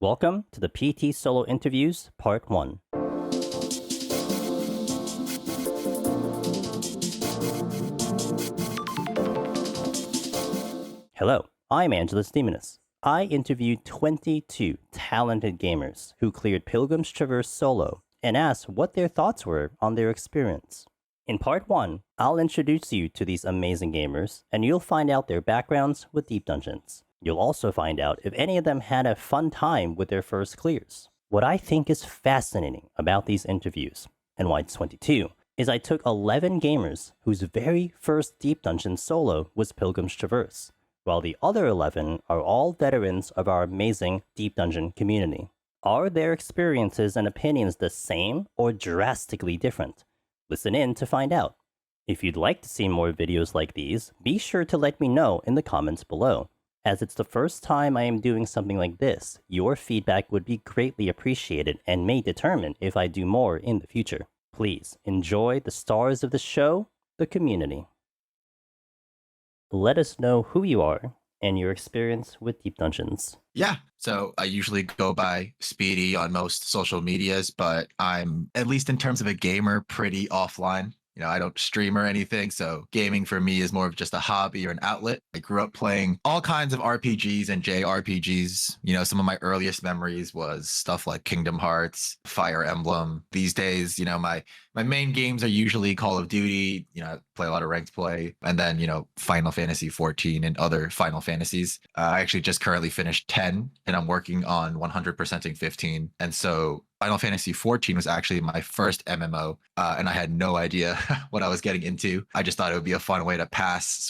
Welcome to the PT Solo Interviews, Part 1. Hello, I'm Angelus Demonus. I interviewed 22 talented gamers who cleared Pilgrim's Traverse solo and asked what their thoughts were on their experience. In Part 1, I'll introduce you to these amazing gamers, and you'll find out their backgrounds with Deep Dungeons. You'll also find out if any of them had a fun time with their first clears. What I think is fascinating about these interviews, and why it's 22, is I took 11 gamers whose very first Deep Dungeon solo was Pilgrim's Traverse, while the other 11 are all veterans of our amazing Deep Dungeon community. Are their experiences and opinions the same or drastically different? Listen in to find out. If you'd like to see more videos like these, be sure to let me know in the comments below. As it's the first time I am doing something like this, your feedback would be greatly appreciated and may determine if I do more in the future. Please enjoy the stars of the show, the community. Let us know who you are and your experience with Deep Dungeons. Yeah, so I usually go by Speedy on most social medias, but I'm, at least in terms of a gamer, pretty offline. I don't stream or anything, so gaming for me is more of just a hobby or an outlet. I grew up playing all kinds of RPGs and JRPGs. Some of my earliest memories was stuff like Kingdom Hearts, Fire Emblem. These days, my main games are usually Call of Duty. I play a lot of ranked play, and then Final Fantasy 14 and other Final Fantasies. I actually just currently finished 10, and I'm working on 100%ing 15, and so Final Fantasy 14 was actually my first MMO, and I had no idea what I was getting into. I just thought it would be a fun way to pass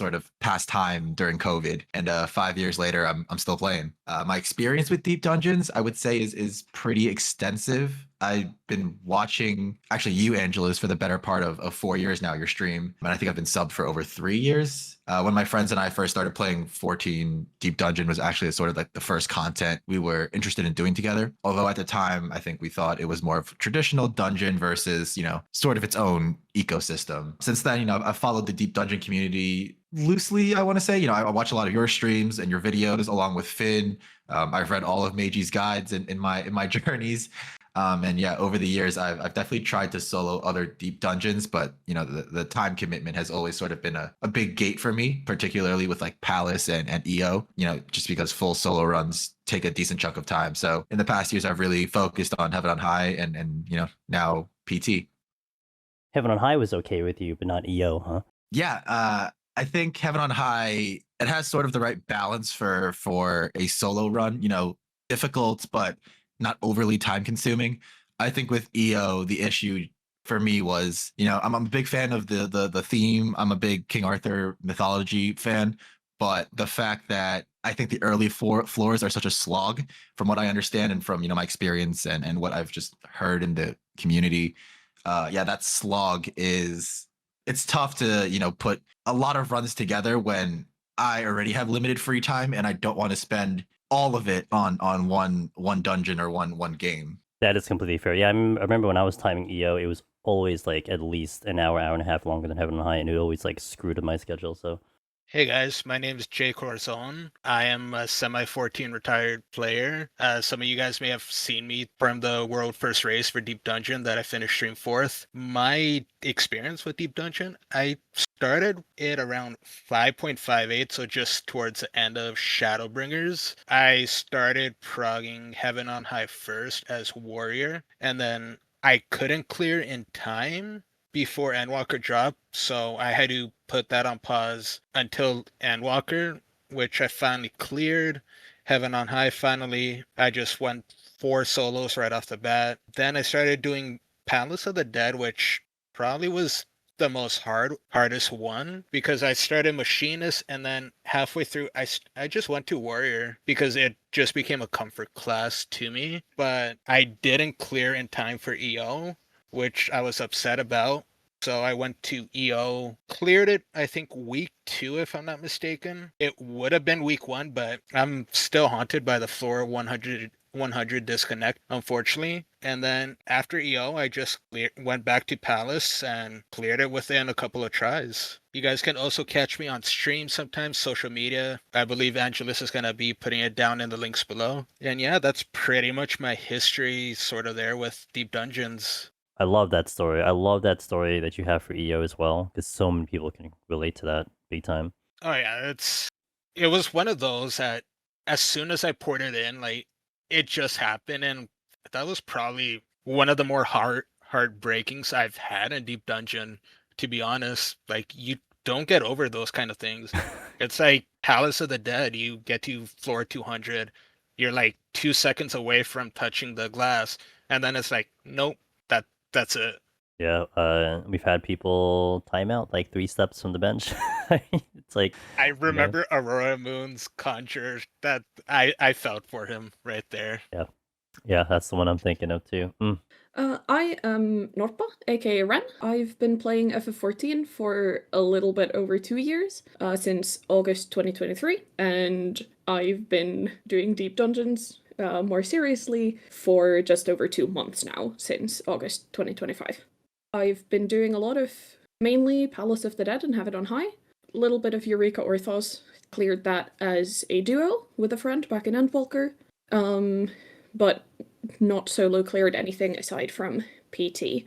time during COVID. And 5 years later, I'm still playing. My experience with Deep Dungeons, I would say, is pretty extensive. I've been watching, actually, you, Angelus, for the better part of 4 years now, your stream. And I think I've been subbed for over 3 years. When my friends and I first started playing 14, Deep Dungeon was actually sort of like the first content we were interested in doing together. Although at the time, I think we thought it was more of a traditional dungeon versus, sort of its own ecosystem. Since then, I've followed the Deep Dungeon community loosely, I want to say. I watch a lot of your streams and your videos along with Finh. I've read all of Meiji's guides in my journeys. And yeah, over the years, I've definitely tried to solo other Deep Dungeons, but the time commitment has always sort of been a big gate for me, particularly with like Palace and EO, just because full solo runs take a decent chunk of time. So in the past years, I've really focused on Heaven on High and now PT. Heaven on High was okay with you, but not EO, huh? Yeah, I think Heaven on High, it has sort of the right balance for a solo run, difficult, but not overly time consuming. I think with EO, the issue for me was, I'm a big fan of the theme. I'm a big King Arthur mythology fan, but the fact that I think the early floors are such a slog, from what I understand and from my experience and what I've just heard in the community. That slog it's tough to put a lot of runs together when I already have limited free time and I don't want to spend all of it on one dungeon or one game. That is completely fair. Yeah, I remember when I was timing EO, it was always like at least an hour and a half longer than Heaven on High, and it always like screwed with my schedule. So Hey guys, my name is Jcorazon. I am a semi-14 retired player. Some of you guys may have seen me from the world first race for Deep Dungeon that I finished stream 4th. My experience with Deep Dungeon, I started it around 5.58, so just towards the end of Shadowbringers. I started progging Heaven on High first as Warrior, and then I couldn't clear in time before Endwalker dropped, so I had to put that on pause until Endwalker, which I finally cleared. Heaven on High, finally, I just went 4 solos right off the bat. Then I started doing Palace of the Dead, which probably was the most hardest one, because I started Machinist and then halfway through I just went to Warrior because it just became a comfort class to me. But I didn't clear in time for EO, which I was upset about. So I went to EO, cleared it, I think week 2, if I'm not mistaken. It would have been week 1, but I'm still haunted by the floor 100 100 disconnect, unfortunately. And then after EO, I just went back to Palace and cleared it within a couple of tries. You guys can also catch me on stream sometimes, social media. I believe Angelus is going to be putting it down in the links below. And yeah, that's pretty much my history sort of there with Deep Dungeons. I love that story. I love that story that you have for EO as well, because so many people can relate to that big time. Oh yeah, it was one of those that as soon as I poured it in, like it just happened, and that was probably one of the more heartbreakings I've had in Deep Dungeon, to be honest. Like you don't get over those kind of things. It's like Palace of the Dead, you get to floor 200, you're like 2 seconds away from touching the glass, and then it's like, nope, that's it. Yeah, we've had people time out like 3 steps from the bench. It's like I remember Aurora Moon's conjure. That I felt for him right there. Yeah, that's the one I'm thinking of too. I am Norppaarl, aka Ren. I've been playing FF14 for a little bit over 2 years, since August 2023, and I've been doing Deep Dungeons more seriously for just over 2 months now, since August 2025. I've been doing a lot of mainly Palace of the Dead and Have It on High. A little bit of Eureka Orthos. Cleared that as a duo with a friend back in Endwalker. But not solo cleared anything aside from PT.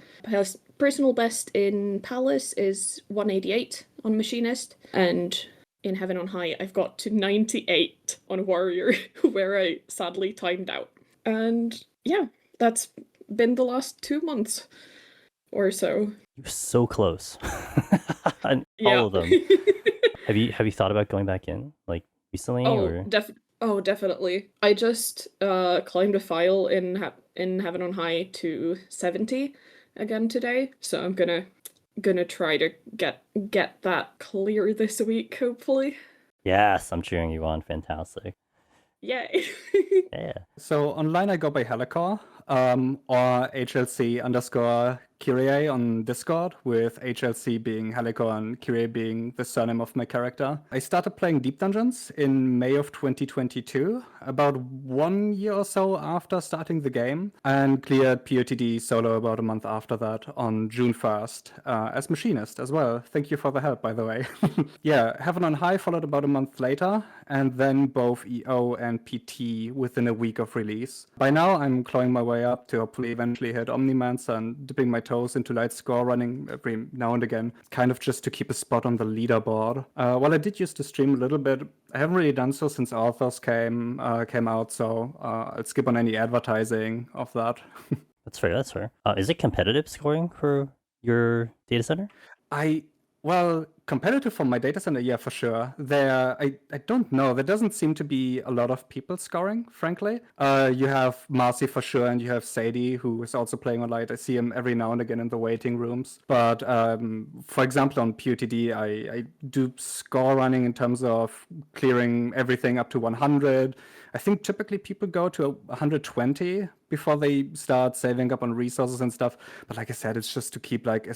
Personal best in Palace is 188 on Machinist, and in Heaven on High I've got to 98 on Warrior, where I sadly timed out. And yeah, that's been the last 2 months or so. You're so close. On Yeah. all of them. Have you thought about going back in, like, recently? Definitely. I just climbed a file in Heaven on High to 70 again today, so I'm gonna try to get that clear this week, hopefully. Yes, I'm cheering you on. Fantastic. Yay. Yeah. So online I go by Halicor, or HLC_Kirie on Discord, with HLC being Halicor and Kirie being the surname of my character. I started playing Deep Dungeons in May of 2022, about 1 year or so after starting the game, and cleared POTD solo about a month after that on June 1st, as Machinist as well. Thank you for the help, by the way. Yeah, Heaven on High followed about a month later, and then both EO and PT within a week of release. By now, I'm clawing my way up to hopefully eventually hit Omnimancer and dipping my toes into light score running every now and again, kind of just to keep a spot on the leaderboard. While I did used to stream a little bit, I haven't really done so since Allthots came out, so I'll skip on any advertising of that. That's fair. That's fair. Is it competitive scoring for your data center? Well, competitive for my data center, yeah, for sure. I don't know. There doesn't seem to be a lot of people scoring, frankly. You have Marcy for sure, and you have Sadie, who is also playing on light. I see him every now and again in the waiting rooms. But for example, on POTD, I do score running in terms of clearing everything up to 100. I think typically people go to 120 before they start saving up on resources and stuff. But like I said, it's just to keep like a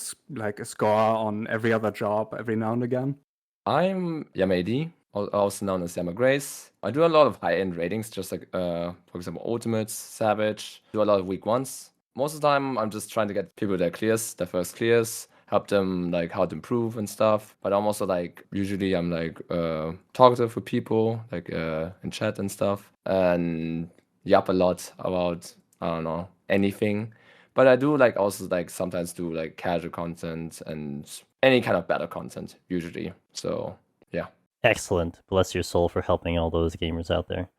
score on every other job every now and again. I'm YamaAD, also known as YamaGrace. I do a lot of high-end ratings, just like, for example, Ultimates, Savage. Do a lot of weak ones. Most of the time, I'm just trying to get people their first clears, help them like how to improve and stuff. But I'm also like, usually I'm like talkative with people, like in chat and stuff, and yap a lot about, I don't know, anything. But I do like also like sometimes do like casual content and any kind of battle content usually. So yeah. Excellent. Bless your soul for helping all those gamers out there.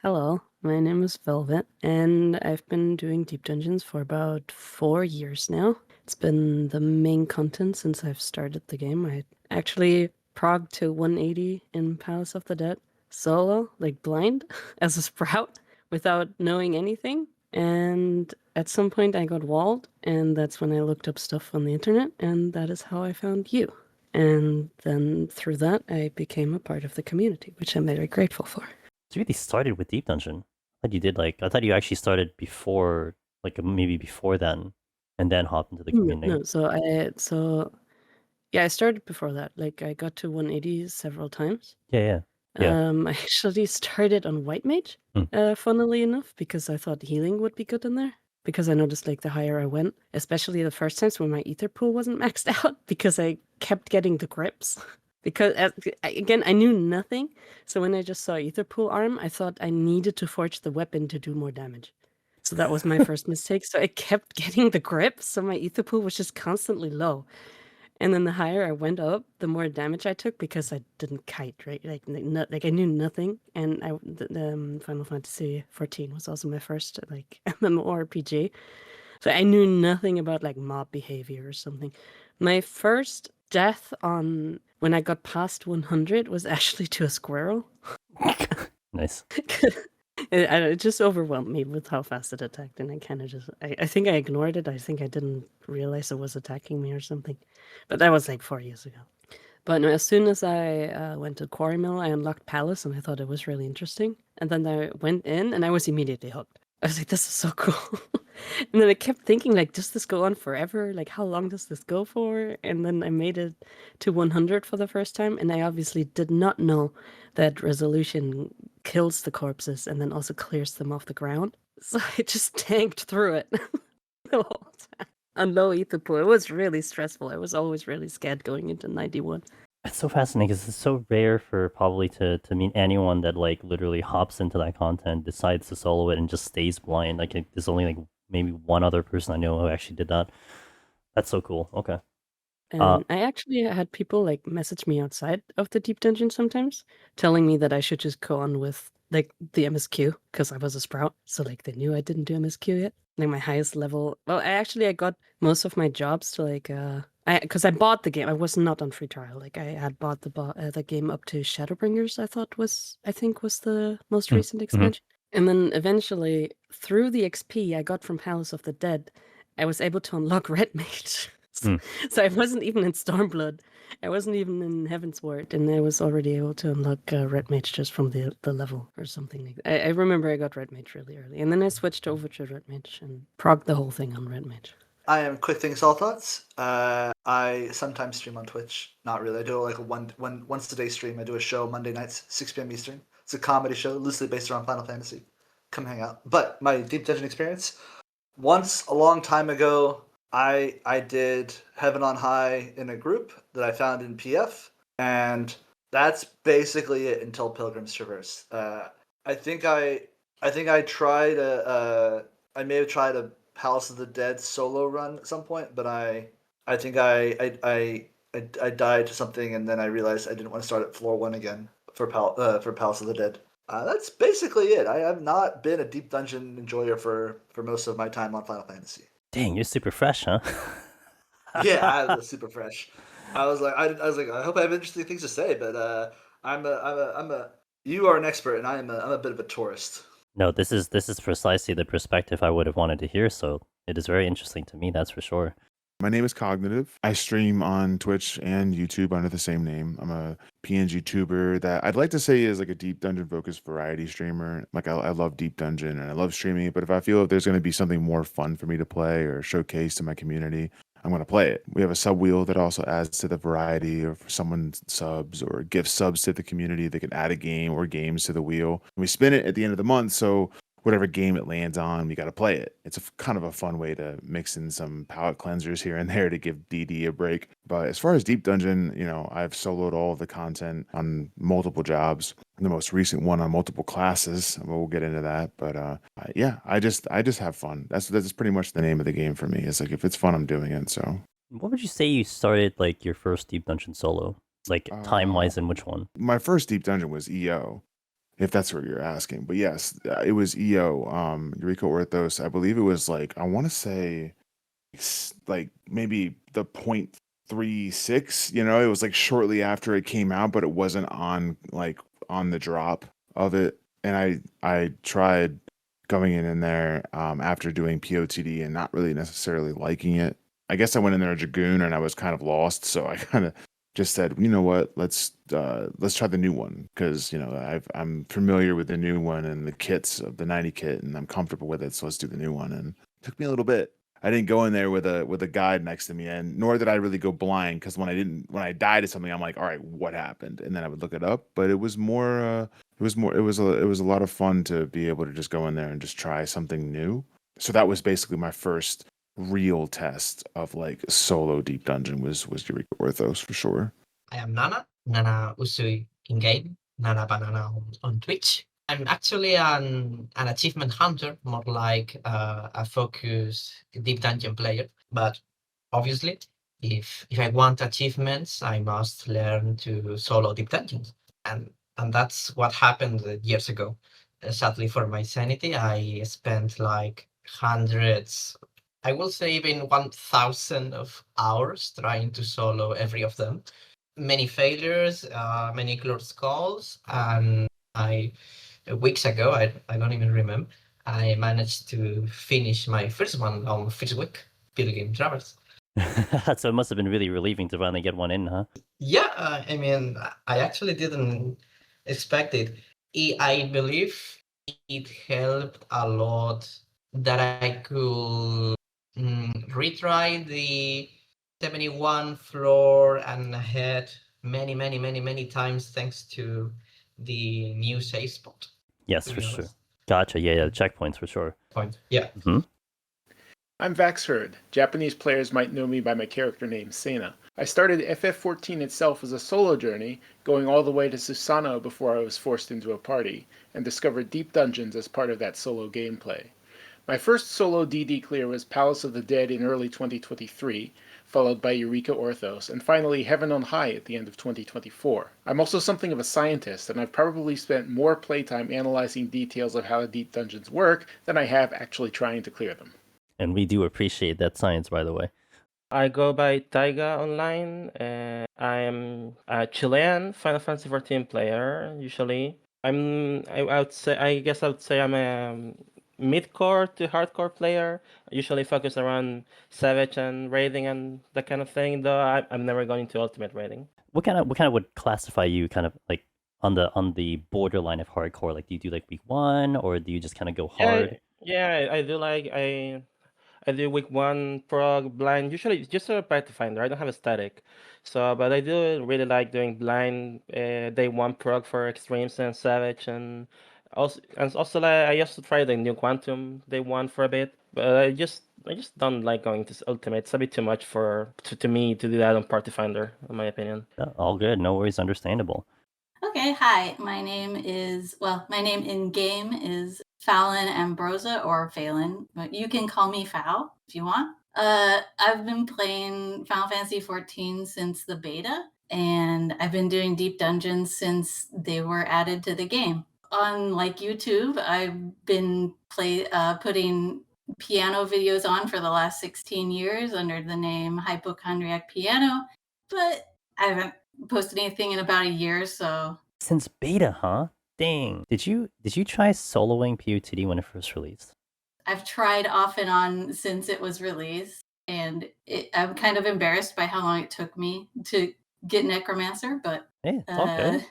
Hello, my name is Velvet, and I've been doing Deep Dungeons for about 4 years now. It's been the main content since I've started the game. I actually progged to 180 in Palace of the Dead solo, like blind, as a sprout, without knowing anything. And at some point I got walled, and that's when I looked up stuff on the internet, and that is how I found you. And then through that, I became a part of the community, which I'm very grateful for. So you really started with Deep Dungeon. I thought you actually started before, like maybe before then, and then hopped into the community. No, I started before that. Like I got to 180 several times. Yeah. Yeah. I actually started on White Mage, funnily enough, because I thought healing would be good in there. Because I noticed like the higher I went, especially the first times when my ether pool wasn't maxed out, because I kept getting the grips. Because again, I knew nothing. So when I just saw ether pool arm, I thought I needed to forge the weapon to do more damage. So that was my first mistake. So I kept getting the grips, so my ether pool was just constantly low. And then the higher I went up, the more damage I took because I didn't kite, right? Like I knew nothing. And the Final Fantasy 14 was also my first like MMORPG. So I knew nothing about like mob behavior or something. My first death on when I got past 100 was actually to a squirrel. Nice. It just overwhelmed me with how fast it attacked, and I kind of just I think I ignored it. I think I didn't realize it was attacking me or something, but that was like 4 years ago. But no, as soon as I went to Quarry Mill, I unlocked Palace, and I thought it was really interesting. And then I went in, and I was immediately hooked. I was like, this is so cool. And then I kept thinking, like, does this go on forever? Like, how long does this go for? And then I made it to 100 for the first time, and I obviously did not know that resolution kills the corpses and then also clears them off the ground. So I just tanked through it the whole time on low ether pool. It was really stressful. I was always really scared going into 91. It's so fascinating because it's so rare for probably to meet anyone that like literally hops into that content, decides to solo it, and just stays blind. Like there's only like maybe one other person I know who actually did that. That's so cool. Okay. And I actually had people like message me outside of the deep dungeon sometimes, telling me that I should just go on with like the MSQ because I was a sprout. So like they knew I didn't do MSQ yet. Like my highest level. Well, I got most of my jobs to like because I bought the game. I was not on free trial. Like I had bought the game up to Shadowbringers. I think was the most recent expansion. And then eventually through the XP I got from Palace of the Dead, I was able to unlock Red Mage. So I wasn't even in Stormblood. I wasn't even in Heavensward, and I was already able to unlock Red Mage just from the level or something like that. I remember I got Red Mage really early, and then I switched over to Red Mage and progged the whole thing on Red Mage. I am QuikThinx Allthots. I sometimes stream on Twitch. Not really. I do like a once a day stream. I do a show Monday nights, 6 p.m. Eastern. It's a comedy show loosely based around Final Fantasy. Come hang out. But my Deep Dungeon experience, once a long time ago, I did Heaven on High in a group that I found in PF, and that's basically it until Pilgrim's Traverse. I think I tried I may have tried a Palace of the Dead solo run at some point, but I think I died to something, and then I realized I didn't want to start at floor 1 again for Palace of the Dead. That's basically it. I have not been a deep dungeon enjoyer for most of my time on Final Fantasy. Dang, you're super fresh, huh? Yeah, I was super fresh. I was like, I hope I have interesting things to say, but you are an expert, and I'm a bit of a tourist. No, this is precisely the perspective I would have wanted to hear. So it is very interesting to me. That's for sure. My name is Cogntv. I stream on Twitch and YouTube under the same name. I'm a PNG tuber that I'd like to say is like a deep dungeon focused variety streamer. Like I love deep dungeon and I love streaming it, but if I feel there's going to be something more fun for me to play or showcase to my community, I'm going to play it. We have a sub wheel that also adds to the variety of someone subs or gives subs to the community. They can add a game or games to the wheel. And we spin it at the end of the month, so whatever game it lands on, we got to play it. It's kind of a fun way to mix in some palate cleansers here and there to give DD a break. But as far as Deep Dungeon, I've soloed all of the content on multiple jobs. The most recent one on multiple classes. We'll get into that. But yeah, I just have fun. That's pretty much the name of the game for me. It's like if it's fun, I'm doing it. So what would you say you started like your first Deep Dungeon solo? Like time-wise, in which one? My first Deep Dungeon was EO. If that's what you're asking. But yes, it was EO, Eureka Orthos. I believe it was like, I want to say like maybe the 0.36, it was like shortly after it came out, but it wasn't on the drop of it. And I tried going in there after doing POTD and not really necessarily liking it. I guess I went in there a Dragoon and I was kind of lost. So I kind of just said, you know what, let's try the new one because I'm familiar with the new one and the kits of the 90 kit and I'm comfortable with it, so let's do the new one. And it took me a little bit. I didn't go in there with a guide next to me, and nor did I really go blind, because when I died at something, I'm like, all right, what happened? And then I would look it up. But it was a lot of fun to be able to just go in there and just try something new. So that was basically my first real test of like solo deep dungeon was Eureka Orthos for sure. I am Nana Usui in game, Nana Banana on Twitch. I'm actually an achievement hunter, more like a focused deep dungeon player. But obviously, if I want achievements, I must learn to solo deep dungeons. And that's what happened years ago. Sadly, for my sanity, I spent like hundreds, I will say even 1,000 of hours trying to solo every of them. Many failures, many close calls, and weeks ago, I don't even remember, I managed to finish my first one on first week, Pilgrim Traverse. So it must have been really relieving to finally get one in, huh? Yeah, I mean, I actually didn't expect it. I believe it helped a lot that I could retry the 71 floor and ahead many times thanks to the new save spot. Yes, for sure. Gotcha. Yeah, the checkpoints for sure. Yeah. Mm-hmm. I'm Vaxherd. Japanese players might know me by my character name, Sena. I started FF14 itself as a solo journey, going all the way to Susano before I was forced into a party, and discovered deep dungeons as part of that solo gameplay. My first solo DD clear was Palace of the Dead in early 2023, followed by Eureka Orthos, and finally Heaven on High at the end of 2024. I'm also something of a scientist, and I've probably spent more playtime analyzing details of how the deep dungeons work than I have actually trying to clear them. And we do appreciate that science, by the way. I go by Taiga online, and I am a Chilean Final Fantasy XIV player, usually. I would say I'm a mid-core to hardcore player, usually focused around Savage and raiding and that kind of thing, though I'm never going to ultimate raiding. What kind of would classify you kind of like on the borderline of hardcore? Like, do you do like week 1, or do you just kind of go hard? Yeah, I do I do week 1 prog blind, usually just a Pathfinder. I don't have a static, but I do really like doing blind day 1 prog for extremes and savage, and also like, I used to try the new quantum day 1 for a bit, but I just don't like going to ultimate. It's a bit too much to me to do that on Pathfinder, in my opinion. All good, no worries, understandable. Okay, hi. My name in game is Faolan Ambrosa, or Faolan, but you can call me Fao if you want. I've been playing Final Fantasy XIV since the beta, and I've been doing deep dungeons since they were added to the game. On like YouTube, I've been putting piano videos on for the last 16 years under the name Hypochondriac Piano, but I haven't posted anything in about a year, so. Since beta, huh? Dang. Did you try soloing POTD when it first released? I've tried off and on since it was released, and I'm kind of embarrassed by how long it took me to get Necromancer, but hey, it's all good.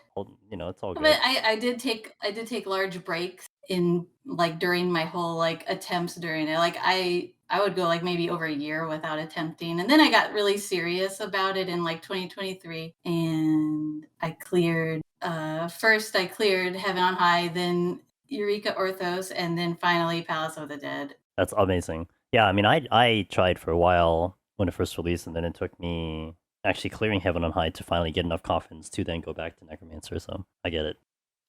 It's all good. But I did take large breaks in like during my whole like attempts during it. Like I would go like maybe over a year without attempting, and then I got really serious about it in like 2023, and I cleared. First I cleared Heaven on High, then Eureka Orthos, and then finally Palace of the Dead. That's amazing. Yeah, I mean, I tried for a while when it first released, and then it took me actually clearing Heaven on High to finally get enough coffins to then go back to Necromancer, so I get it.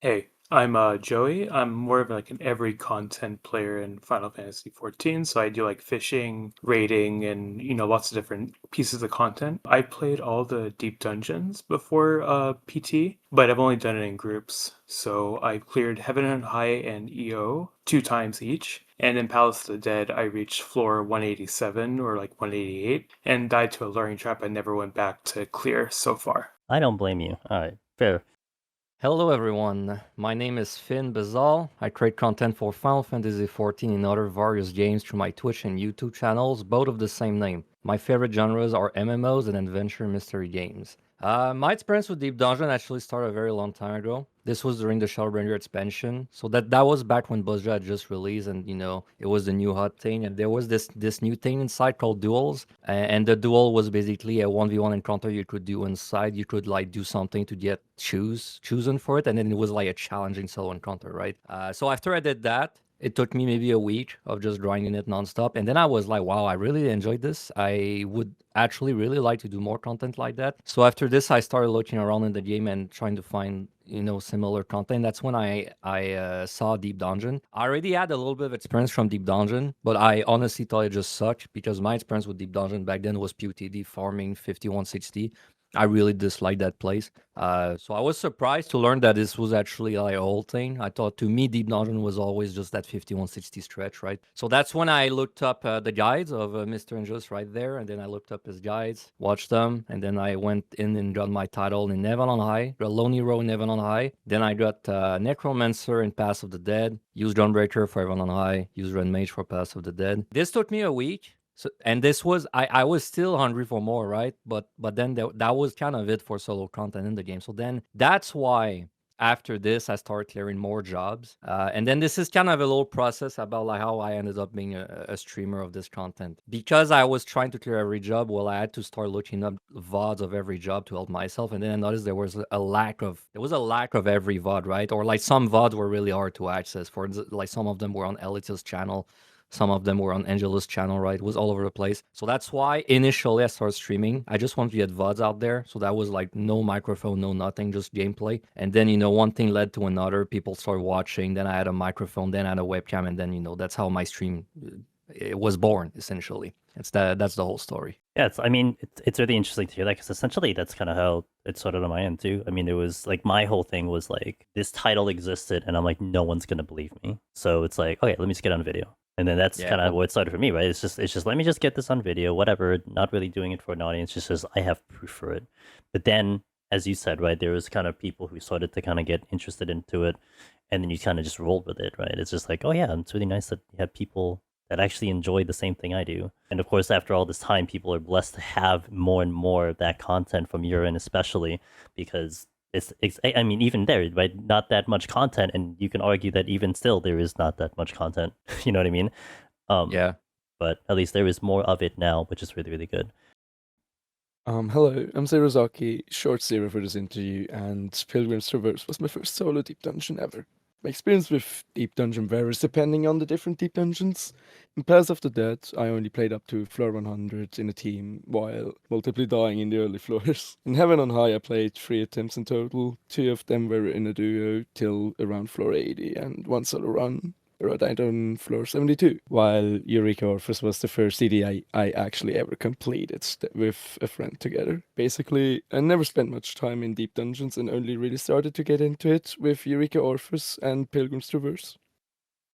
Hey, I'm Joey. I'm more of like an every content player in Final Fantasy XIV, so I do like fishing, raiding, and lots of different pieces of content. I played all the deep dungeons before PT, but I've only done it in groups. So I cleared Heaven and High and EO 2 times each, and in Palace of the Dead I reached floor 187 or like 188 and died to a luring trap I never went back to clear so far. I don't blame you. All right, fair. Hello everyone, my name is Finh Bazal. I create content for Final Fantasy XIV and other various games through my Twitch and YouTube channels, both of the same name. My favorite genres are MMOs and adventure mystery games. My experience with Deep Dungeon actually started a very long time ago. This was during the Shadowbringer expansion. So that was back when BuzzJet had just released, and it was the new hot thing. And there was this new thing inside called duels. And the duel was basically a 1v1 encounter you could do inside. You could like do something to get chosen for it, and then it was like a challenging solo encounter, right? So after I did that, it took me maybe a week of just grinding it nonstop. And then I was like, wow, I really enjoyed this. I would actually really like to do more content like that. So after this, I started looking around in the game and trying to find, similar content. That's when I saw Deep Dungeon. I already had a little bit of experience from Deep Dungeon, but I honestly thought it just sucked because my experience with Deep Dungeon back then was PUTD farming 5160. I really disliked that place. So I was surprised to learn that this was actually like a whole thing. I thought to me, Deep Dungeon was always just that 5160 stretch, right? So that's when I looked up the guides of Mr. Injust right there. And then I looked up his guides, watched them. And then I went in and got my title in Heaven on High, got Lone Hero in Heaven on High. Then I got Necromancer in Pass of the Dead, used Dawnbreaker for Heaven on High, used Red Mage for Pass of the Dead. This took me a week. So, and this was, I was still hungry for more, right? But then that was kind of it for solo content in the game. So then that's why after this, I started clearing more jobs. And then this is kind of a little process about like how I ended up being a streamer of this content. Because I was trying to clear every job, well, I had to start looking up VODs of every job to help myself. And then I noticed there was a lack of every VOD, right? Or like some VODs were really hard to access. For like some of them were on Elite's channel. Some of them were on Angela's channel, right? It was all over the place. So that's why initially I started streaming. I just wanted to get VODs out there. So that was like no microphone, no nothing, just gameplay. And then, one thing led to another. People started watching. Then I had a microphone, then I had a webcam. And then, that's how my stream it was born, essentially. That's the whole story. Yeah, it's really interesting to hear that because essentially that's kind of how it started on my end too. I mean, it was like my whole thing was like this title existed and I'm like, no one's going to believe me. So it's like, okay, let me just get on video. And then that's kind of what started for me, right? It's just let me just get this on video, whatever. Not really doing it for an audience, just as I have proof for it. But then, as you said, right, there was kind of people who started to kind of get interested into it, and then you kind of just rolled with it, right? It's just like, oh yeah, it's really nice that you have people that actually enjoy the same thing I do. And of course, after all this time, people are blessed to have more and more of that content from your end, especially because it's I mean, even there, right? Not that much content, and you can argue that even still there is not that much content. You know what I mean? Yeah. But at least there is more of it now, which is really, really good. Hello, I'm Zerozaki, short zero for this interview, and Pilgrim's Traverse was my first solo deep dungeon ever. My experience with deep dungeon varies depending on the different deep dungeons. In Pass of the Dead, I only played up to floor 100 in a team, while multiply dying in the early floors. In Heaven on High, I played 3 attempts in total. 2 of them were in a duo till around floor 80, and 1 solo run where I died on floor 72. While Eureka Orphis was the first CD I actually ever completed with a friend together. Basically, I never spent much time in deep dungeons and only really started to get into it with Eureka Orphis and Pilgrim's Traverse.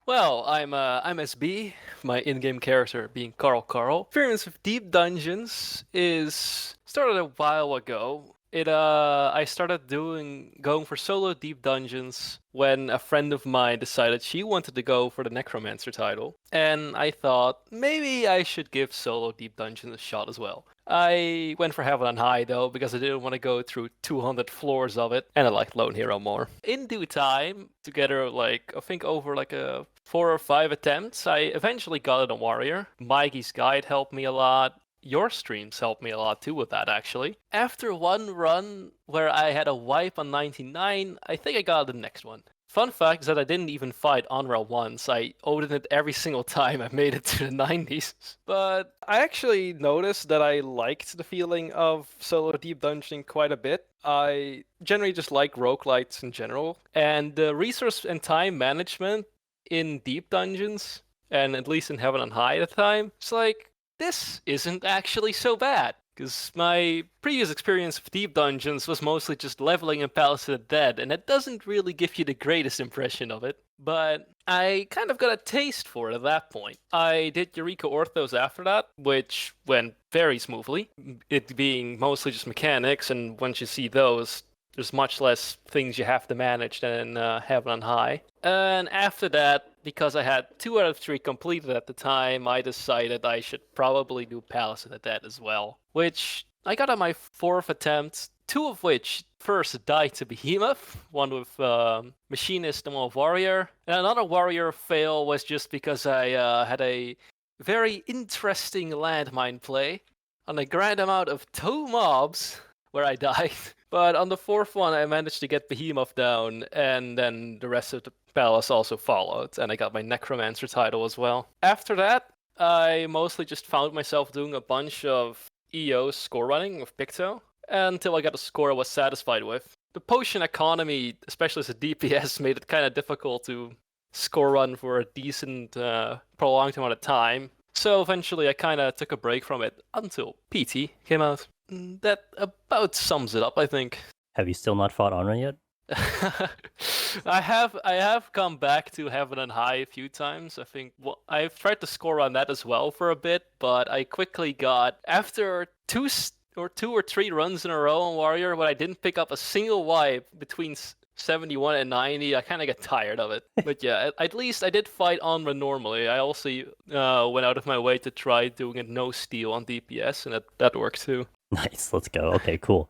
Well, I'm SB, my in-game character being Carl. Experience with deep dungeons started a while ago. I started going for solo deep dungeons when a friend of mine decided she wanted to go for the Necromancer title. And I thought, maybe I should give solo deep dungeons a shot as well. I went for Heaven on High though, because I didn't want to go through 200 floors of it, and I liked Lone Hero more. In due time, together I think over a 4 or 5 attempts, I eventually got it on Warrior. Mikey's guide helped me a lot. Your streams helped me a lot too with that, actually. After one run where I had a wipe on 99, I think I got the next one. Fun fact is that I didn't even fight Norpparl once. I owed it every single time I made it to the 90s. But I actually noticed that I liked the feeling of solo deep dungeoning quite a bit. I generally just like roguelites in general. And the resource and time management in deep dungeons, and at least in Heaven on High at the time, it's like, this isn't actually so bad. Because my previous experience with deep dungeons was mostly just leveling in Palace of the Dead, and it doesn't really give you the greatest impression of it. But I kind of got a taste for it at that point. I did Eureka Orthos after that, which went very smoothly. It being mostly just mechanics, and once you see those, there's much less things you have to manage than Heaven on High. And after that, because I had 2 out of 3 completed at the time, I decided I should probably do Palace of the Dead as well. Which I got on my 4th attempt. two of which first died to Behemoth, one with Machinist and one with Warrior. And another Warrior fail was just because I had a very interesting landmine play on a grand amount of 2 mobs where I died. But on the 4th one, I managed to get Behemoth down, and then the rest of the palace also followed, and I got my Necromancer title as well. After that, I mostly just found myself doing a bunch of EO score running with Picto, until I got a score I was satisfied with. The potion economy, especially as a DPS, made it kind of difficult to score run for a decent, prolonged amount of time. So eventually I kind of took a break from it until PT came out. That about sums it up, I think. Have you still not fought Honor yet? I have come back to Heaven and High a few times. I think I've tried to score on that as well for a bit, but I quickly got, after two or three runs in a row on Warrior, when I didn't pick up a single wipe between 71 and 90, I kind of got tired of it. But yeah, at least I did fight Onra normally. I also went out of my way to try doing a no steal on DPS, and that worked too. Nice, let's go. Okay, cool.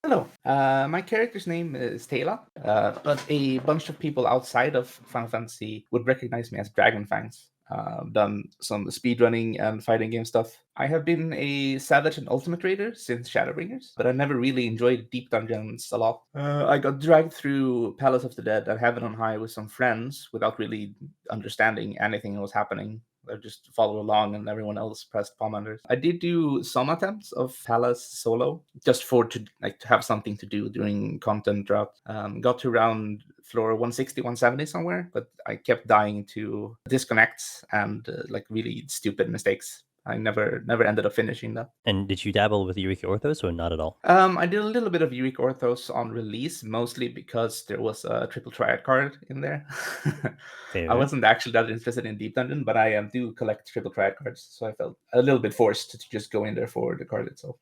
Hello, my character's name is Taylor, but a bunch of people outside of Final Fantasy would recognize me as Dragonfangs. I've done some speedrunning and fighting game stuff. I have been a Savage and Ultimate Raider since Shadowbringers, but I never really enjoyed Deep Dungeons a lot. I got dragged through Palace of the Dead and Heaven on High with some friends without really understanding anything that was happening. I just followed along and everyone else pressed commanders. I did do some attempts of Palace solo, just to have something to do during content drought. Got to around floor 160, 170 somewhere, but I kept dying to disconnects and really stupid mistakes. I never ended up finishing that. And did you dabble with Eureka Orthos or not at all? I did a little bit of Eureka Orthos on release, mostly because there was a triple triad card in there. I wasn't actually that interested in Deep Dungeon, but I do collect triple triad cards, so I felt a little bit forced to just go in there for the card itself.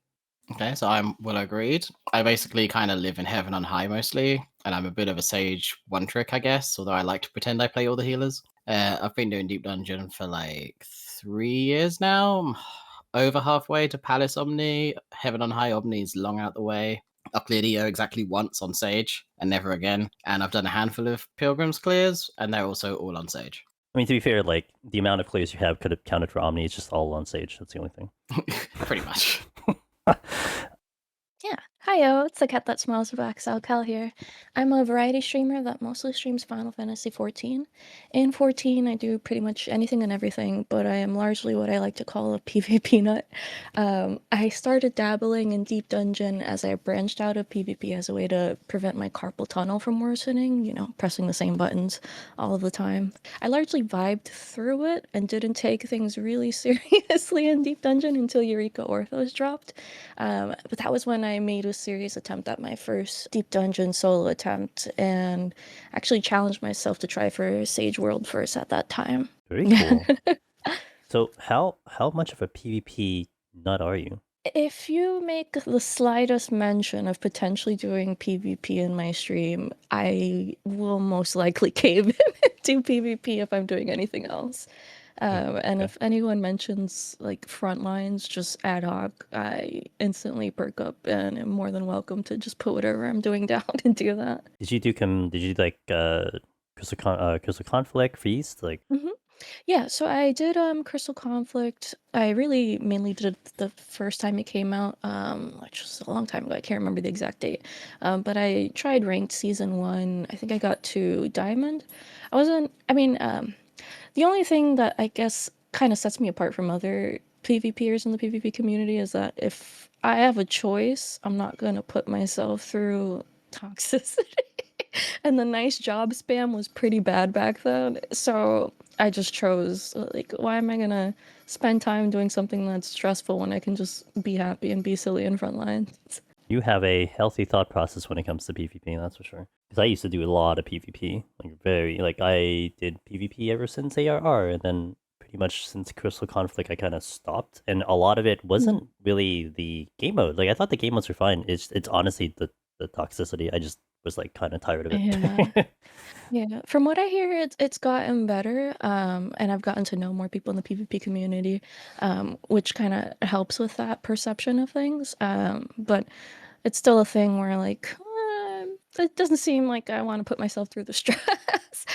Okay, so I'm WillowGreed. I basically kind of live in Heaven on High mostly, and I'm a bit of a Sage one trick, I guess, although I like to pretend I play all the healers. I've been doing Deep Dungeon for 3 years now. I'm over halfway to Palace Omni. Heaven on High Omni is long out the way. I cleared EO exactly once on Sage and never again. And I've done a handful of Pilgrims clears, and they're also all on Sage. I mean, to be fair, the amount of clears you have could have counted for Omni. It's just all on Sage. That's the only thing. Pretty much. Yeah. Hiyo, it's the cat that smiles back, Zal'kel here. I'm a variety streamer that mostly streams Final Fantasy XIV. In 14, I do pretty much anything and everything, but I am largely what I like to call a PvP nut. I started dabbling in Deep Dungeon as I branched out of PvP as a way to prevent my carpal tunnel from worsening, pressing the same buttons all of the time. I largely vibed through it and didn't take things really seriously in Deep Dungeon until Eureka Orthos dropped. But that was when I made a serious attempt at my first Deep Dungeon solo attempt and actually challenged myself to try for Sage World first at that time. Very cool. So how much of a PvP nut are you? If you make the slightest mention of potentially doing PvP in my stream, I will most likely cave into PvP if I'm doing anything else. And if anyone mentions front lines just ad hoc, I instantly perk up and am more than welcome to just put whatever I'm doing down and do that. Did you do Crystal Conflict Feast? Yeah, so I did Crystal Conflict. I really mainly did it the first time it came out, which was a long time ago. I can't remember the exact date. But I tried Ranked Season 1. I think I got to Diamond. The only thing that I guess kind of sets me apart from other PvPers in the PvP community is that if I have a choice, I'm not going to put myself through toxicity. And the nice job spam was pretty bad back then. So I just chose, why am I going to spend time doing something that's stressful when I can just be happy and be silly in front lines? You have a healthy thought process when it comes to PvP, that's for sure. Because I used to do a lot of PvP. I did PvP ever since ARR, and then pretty much since Crystal Conflict I kind of stopped. And a lot of it wasn't really the game mode. I thought the game modes were fine. It's honestly the toxicity. I just was kind of tired of it. Yeah. Yeah. From what I hear, it's gotten better. And I've gotten to know more people in the PvP community, which kind of helps with that perception of things. But it's still a thing where like it doesn't seem like I want to put myself through the stress.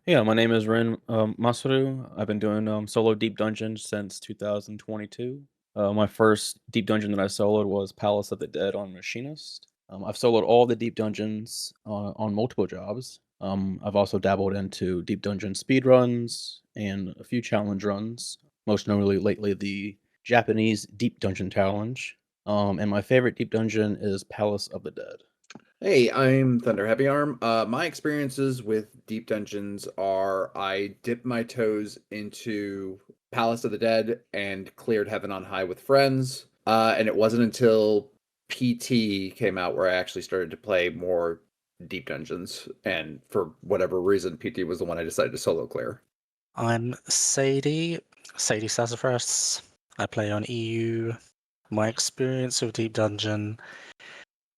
Yeah, my name is Rin Massuru. I've been doing solo deep dungeons since 2022. My first deep dungeon that I soloed was Palace of the Dead on Machinist. I've soloed all the deep dungeons on multiple jobs. I've also dabbled into deep dungeon speedruns and a few challenge runs, most notably lately the Japanese Deep Dungeon Challenge. And my favorite deep dungeon is Palace of the Dead. Hey, I'm Thunderheavyarm. My experiences with deep dungeons are I dipped my toes into Palace of the Dead and cleared Heaven on High with friends. And it wasn't until PT came out where I actually started to play more deep dungeons. And for whatever reason, PT was the one I decided to solo clear. I'm Sadie Sassafras. I play on EU. My experience with Deep Dungeon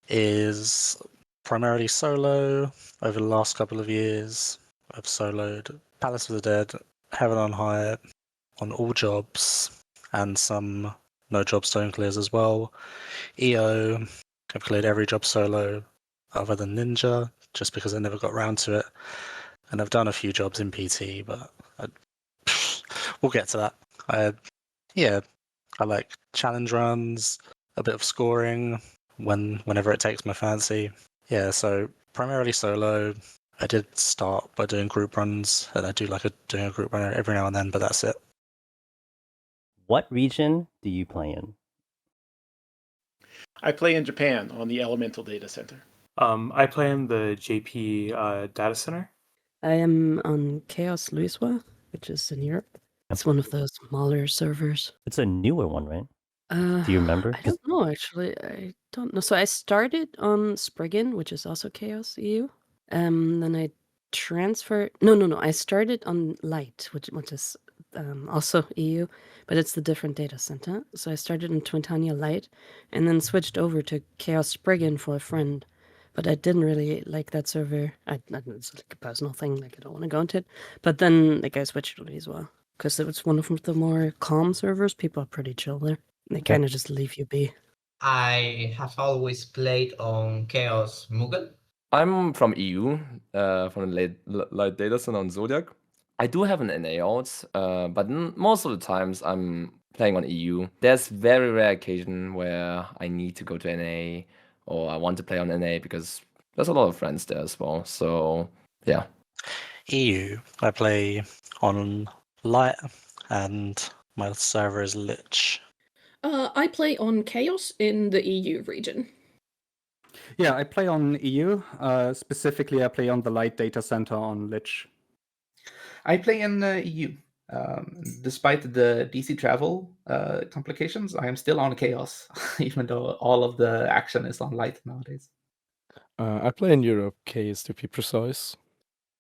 is primarily solo. Over the last couple of years, I've soloed Palace of the Dead, Heaven on High on all jobs, and some no job stone clears as well. EO, I've cleared every job solo other than Ninja, just because I never got around to it. And I've done a few jobs in PT, but we'll get to that. I like challenge runs, a bit of scoring whenever it takes my fancy. Yeah, so primarily solo. I did start by doing group runs, and I do like doing a group run every now and then, but that's it. What region do you play in? I play in Japan on the Elemental Data Center. I play in the JP data center. I am on Chaos Luiswa, which is in Europe. It's one of those smaller servers. It's a newer one, right? Do you remember? I don't know, actually. I don't know. So I started on Spriggan, which is also Chaos EU. Then I transferred... No. I started on Light, which is also EU, but it's the different data center. So I started in Twintania Light and then switched over to Chaos Spriggan for a friend. But I didn't really like that server. It's like a personal thing, like I don't want to go into it. But then I switched to it as well. Because it was one of the more calm servers. People are pretty chill there. They kind of just leave you be. I have always played on Chaos Mughal. I'm from EU, from the Light Data Center on Zodiac. I do have an NA out, but most of the times I'm playing on EU. There's very rare occasion where I need to go to NA or I want to play on NA because there's a lot of friends there as well. So, yeah. EU, I play on Light, and my server is Lich. I play on Chaos in the EU region. Yeah, I play on EU. Specifically, I play on the Light Data Center on Lich. I play in the EU. Despite the DC travel complications, I am still on Chaos, even though all of the action is on Light nowadays. I play in Europe, KS to be precise.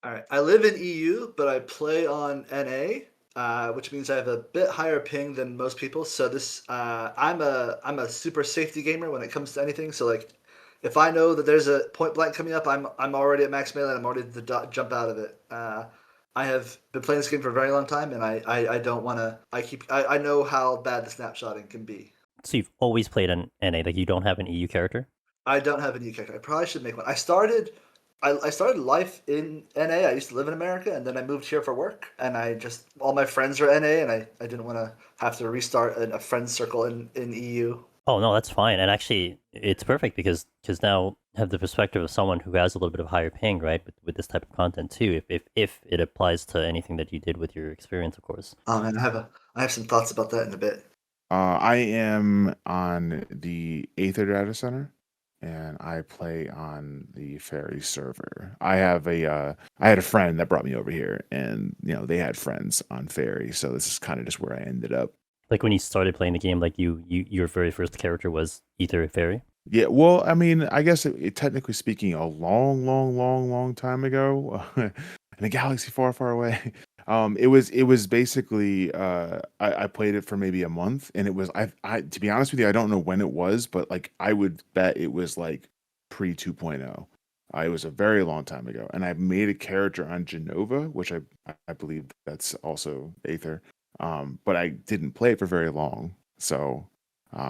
All right, I live in EU, but I play on NA, which means I have a bit higher ping than most people. So this, I'm a super safety gamer when it comes to anything. So like, if I know that there's a point blank coming up, I'm already at max melee and I'm already to jump out of it. I have been playing this game for a very long time, and I don't want to. I know how bad the snapshotting can be. So you've always played on NA, like you don't have an EU character? I don't have an EU character. I probably should make one. I started life in NA. I used to live in America, and then I moved here for work. And all my friends are NA, and I didn't want to have to restart a friend circle in EU. Oh no, that's fine. And actually, it's perfect because now I have the perspective of someone who has a little bit of higher ping, right, with this type of content too. If it applies to anything that you did with your experience, of course. Oh man, I have some thoughts about that in a bit. I am on the Aether data center, and I play on the Fairy server. I had a friend that brought me over here, and they had friends on Fairy, so this is kind of just where I ended up. Like when you started playing the game, like your very first character was Aether Fairy? Yeah, well, I mean, I guess technically speaking, a long time ago, in a galaxy far, far away. It was basically I played it for maybe a month, and it was I to be honest with you, I don't know when it was, but like I would bet it was like pre 2.0. It was a very long time ago, and I made a character on Genova, which I believe that's also Aether. But I didn't play it for very long. So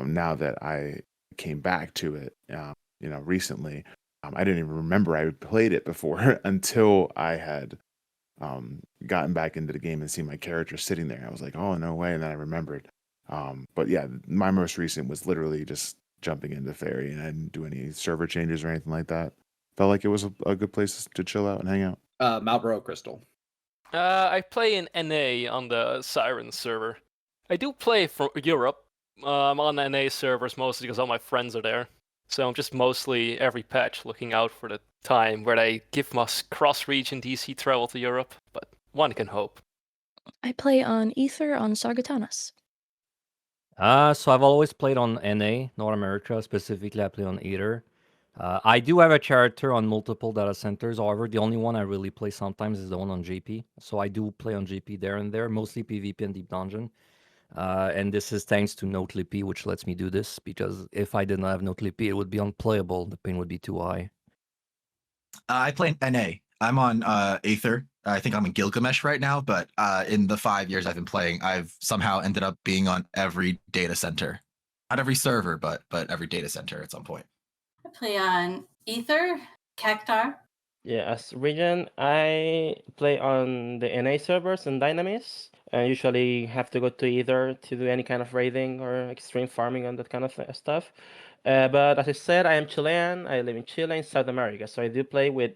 now that I came back to it, recently. I didn't even remember I played it before until I had gotten back into the game and seen my character sitting there. I was like, oh, no way. And then I remembered. But yeah, my most recent was literally just jumping into Fairy, and I didn't do any server changes or anything like that. Felt like it was a good place to chill out and hang out. Malboro Crystal. I play in NA on the Siren server. I do play for Europe. I'm on NA servers mostly because all my friends are there. So I'm just mostly every patch looking out for the time where they give us cross-region DC travel to Europe, but one can hope. I play on Ether on Sargatanas. So I've always played on NA, North America. Specifically, I play on Ether. I do have a character on multiple data centers. However, the only one I really play sometimes is the one on JP. So I do play on JP there and there, mostly PvP and Deep Dungeon. And this is thanks to NoteLP, which lets me do this, because if I didn't have NoteLP, it would be unplayable. The ping would be too high. I play NA. I'm on Aether. I think I'm in Gilgamesh right now, but in the 5 years I've been playing, I've somehow ended up being on every data center. Not every server, but every data center at some point. I play on Ether, Cactar. Yeah, as region, I play on the NA servers and Dynamis. I usually have to go to Ether to do any kind of raiding or extreme farming and that kind of stuff. But as I said, I am Chilean. I live in Chile in South America, so I do play with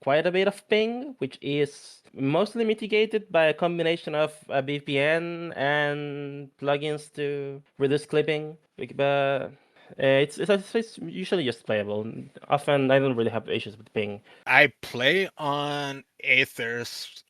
quite a bit of ping, which is mostly mitigated by a combination of a VPN and plugins to reduce clipping. But it's usually just playable. Often I don't really have issues with ping. I play on Aethers.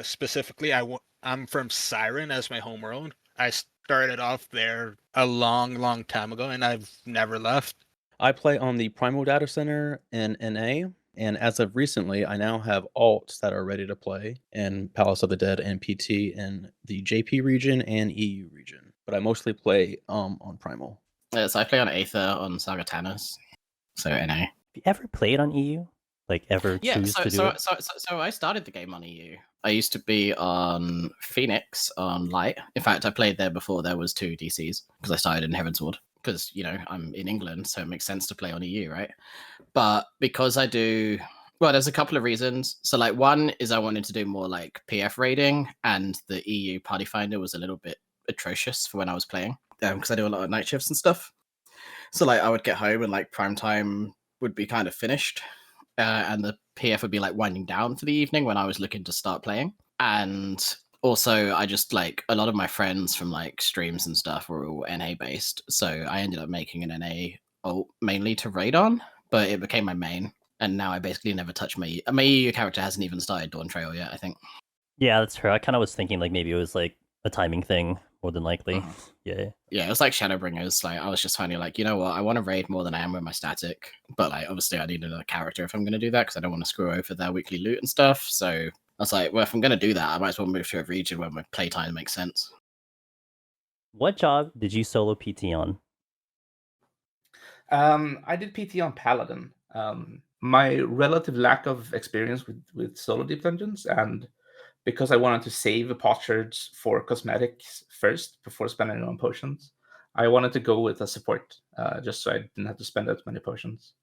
Specifically, I'm from Siren as my homeworld. I started off there a long time ago, and I've never left. I play on the Primal Data Center in NA, and as of recently, I now have alts that are ready to play in Palace of the Dead and PT in the JP region and EU region. But I mostly play on Primal. So I play on Aether on Sargatanas, so NA. Have you ever played on EU? Like ever choose to do it? So I started the game on EU. I used to be on Phoenix on Light. In fact, I played there before there was 2 DCs because I started in Heavensward. Because, I'm in England, so it makes sense to play on EU, right? But because I do... Well, there's a couple of reasons. So, one is I wanted to do more, PF raiding, and the EU Party Finder was a little bit atrocious for when I was playing, because I do a lot of night shifts and stuff. So, I would get home and, prime time would be kind of finished. And the PF would be winding down for the evening when I was looking to start playing. And also I just a lot of my friends from streams and stuff were all NA based. So I ended up making an NA ult mainly to raid on, but it became my main. And now I basically never touch my EU character hasn't even started Dawn Trail yet, I think. Yeah, that's true. I kind of was thinking maybe it was a timing thing more than likely. Yeah. Yeah, it was like Shadowbringers. I was just finding you know what, I want to raid more than I am with my static, but obviously I need another character if I'm going to do that because I don't want to screw over their weekly loot and stuff. So I was like, well, if I'm going to do that, I might as well move to a region where my playtime makes sense. What job did you solo PT on? I did PT on Paladin. My relative lack of experience with solo deep dungeons, and because I wanted to save a potsherd for cosmetics first before spending it on potions, I wanted to go with a support, just so I didn't have to spend that many potions.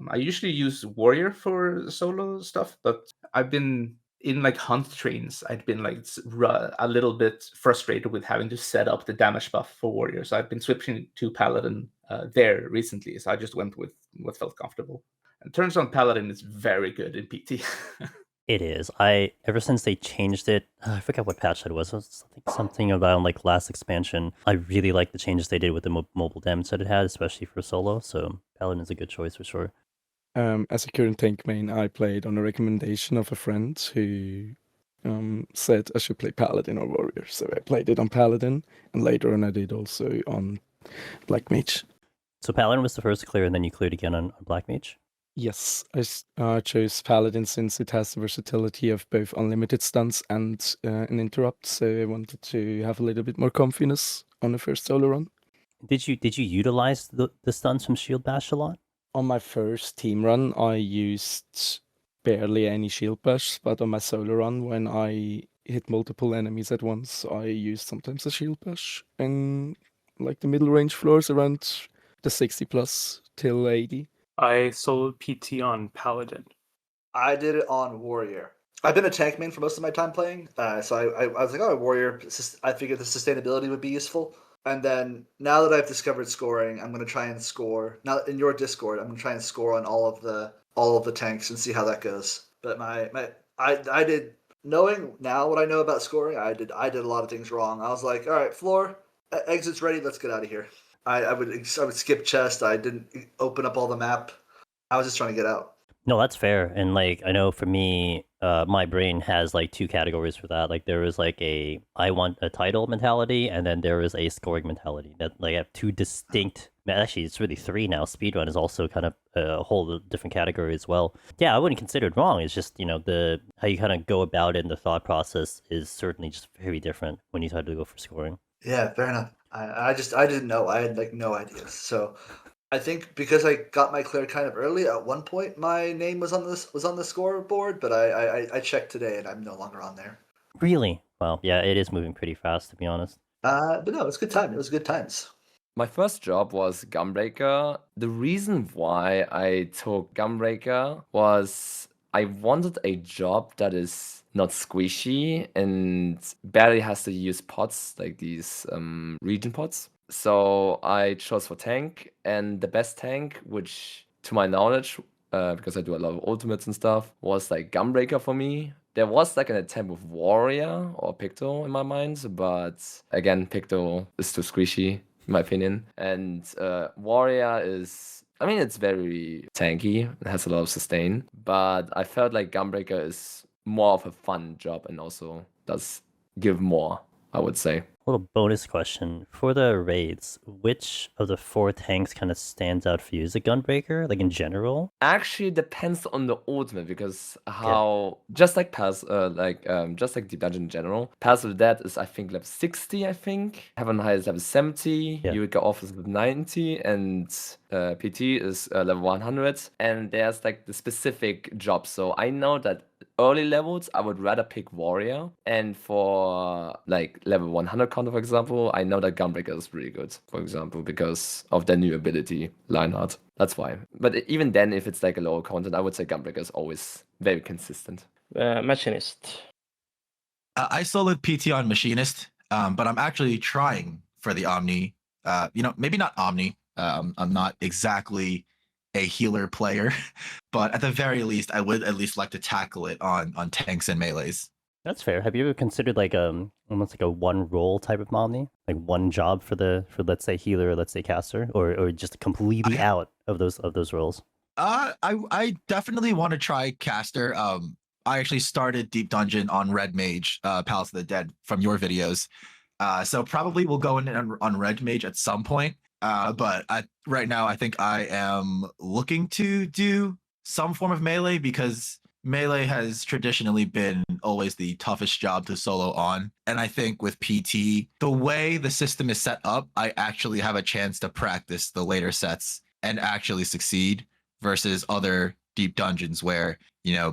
I usually use warrior for solo stuff, but I've been in hunt trains. I'd been a little bit frustrated with having to set up the damage buff for warrior, so I've been switching to paladin there recently. So I just went with what felt comfortable. And turns on paladin is very good in PT. It is. Ever since they changed it, I forgot what patch it was. It was something about last expansion. I really like the changes they did with the mobile damage that it had, especially for solo. So Paladin is a good choice for sure. As a current tank main, I played on a recommendation of a friend who said I should play Paladin or Warrior. So I played it on Paladin, and later on I did also on Black Mage. So Paladin was the first to clear, and then you cleared again on Black Mage? Yes, I chose Paladin since it has the versatility of both unlimited stuns and an interrupt, so I wanted to have a little bit more confidence on the first solo run. Did you utilize the stuns from Shield Bash a lot? On my first team run, I used barely any Shield Bash, but on my solo run, when I hit multiple enemies at once, I used sometimes a Shield Bash in the middle range floors around the 60 plus till 80. I soloed PT on Paladin. I did it on Warrior. I've been a tank main for most of my time playing, so I was like, oh, Warrior. I figured the sustainability would be useful. And then now that I've discovered scoring, I'm going to try and score. Now in your Discord, I'm going to try and score on all of the tanks and see how that goes. But I did, knowing now what I know about scoring, I did a lot of things wrong. I was like, all right, floor, exit's ready, let's get out of here. I would skip chest. I didn't open up all the map. I was just trying to get out. No, that's fair. And like, I know for me, my brain has like two categories for that. Like there is like I want a title mentality, and then there is a scoring mentality. That like I have two distinct. Actually, it's really three now. Speedrun is also kind of a whole different category as well. Yeah, I wouldn't consider it wrong. It's just the how you kind of go about it and the thought process is certainly just very different when you try to go for scoring. Yeah, fair enough. I didn't know. I had like no ideas. So I think because I got my clear kind of early, at one point my name was on the scoreboard, but I checked today and I'm no longer on there. Really? Well, yeah, it is moving pretty fast, to be honest. But no, it was good time. It was good times. My first job was Gunbreaker. The reason why I took Gunbreaker was I wanted a job that is not squishy and barely has to use pots, like these region pots. So I chose for tank, and the best tank, which to my knowledge, because I do a lot of ultimates and stuff, was like Gunbreaker for me. There was like an attempt with Warrior or Picto in my mind, but again, Picto is too squishy in my opinion. And Warrior is, I mean, it's very tanky, it has a lot of sustain, but I felt like Gunbreaker is more of a fun job and also does give more, I would say. Little bonus question. For the raids, which of the four tanks kind of stands out for you? Is it Gunbreaker, like in general? Actually, it depends on the ultimate, because how just like just like Deep Dungeon in general, Pass of the Dead is I think level 60, I think. Heaven High is level 70, Eureka Off is level 90, and PT is level 100. And there's like the specific jobs. So I know that early levels, I would rather pick Warrior. And for like level 100 counter, for example, I know that Gunbreaker is really good, for example, because of their new ability, Lionheart. That's why. But even then, if it's like a lower content, I would say Gunbreaker is always very consistent. Machinist. I soloed PT on Machinist, but I'm actually trying for the Omni. Maybe not Omni. I'm not exactly a healer player, but at the very least, I would at least like to tackle it on tanks and melees. That's fair. Have you ever considered like almost like a one role type of Omni, like one job for let's say healer or let's say caster, or just completely out of those roles? I definitely want to try caster. I actually started Deep Dungeon on Red Mage, Palace of the Dead from your videos. So probably we'll go in on Red Mage at some point. But right now, I think I am looking to do some form of melee, because melee has traditionally been always the toughest job to solo on. And I think with PT, the way the system is set up, I actually have a chance to practice the later sets and actually succeed versus other deep dungeons where,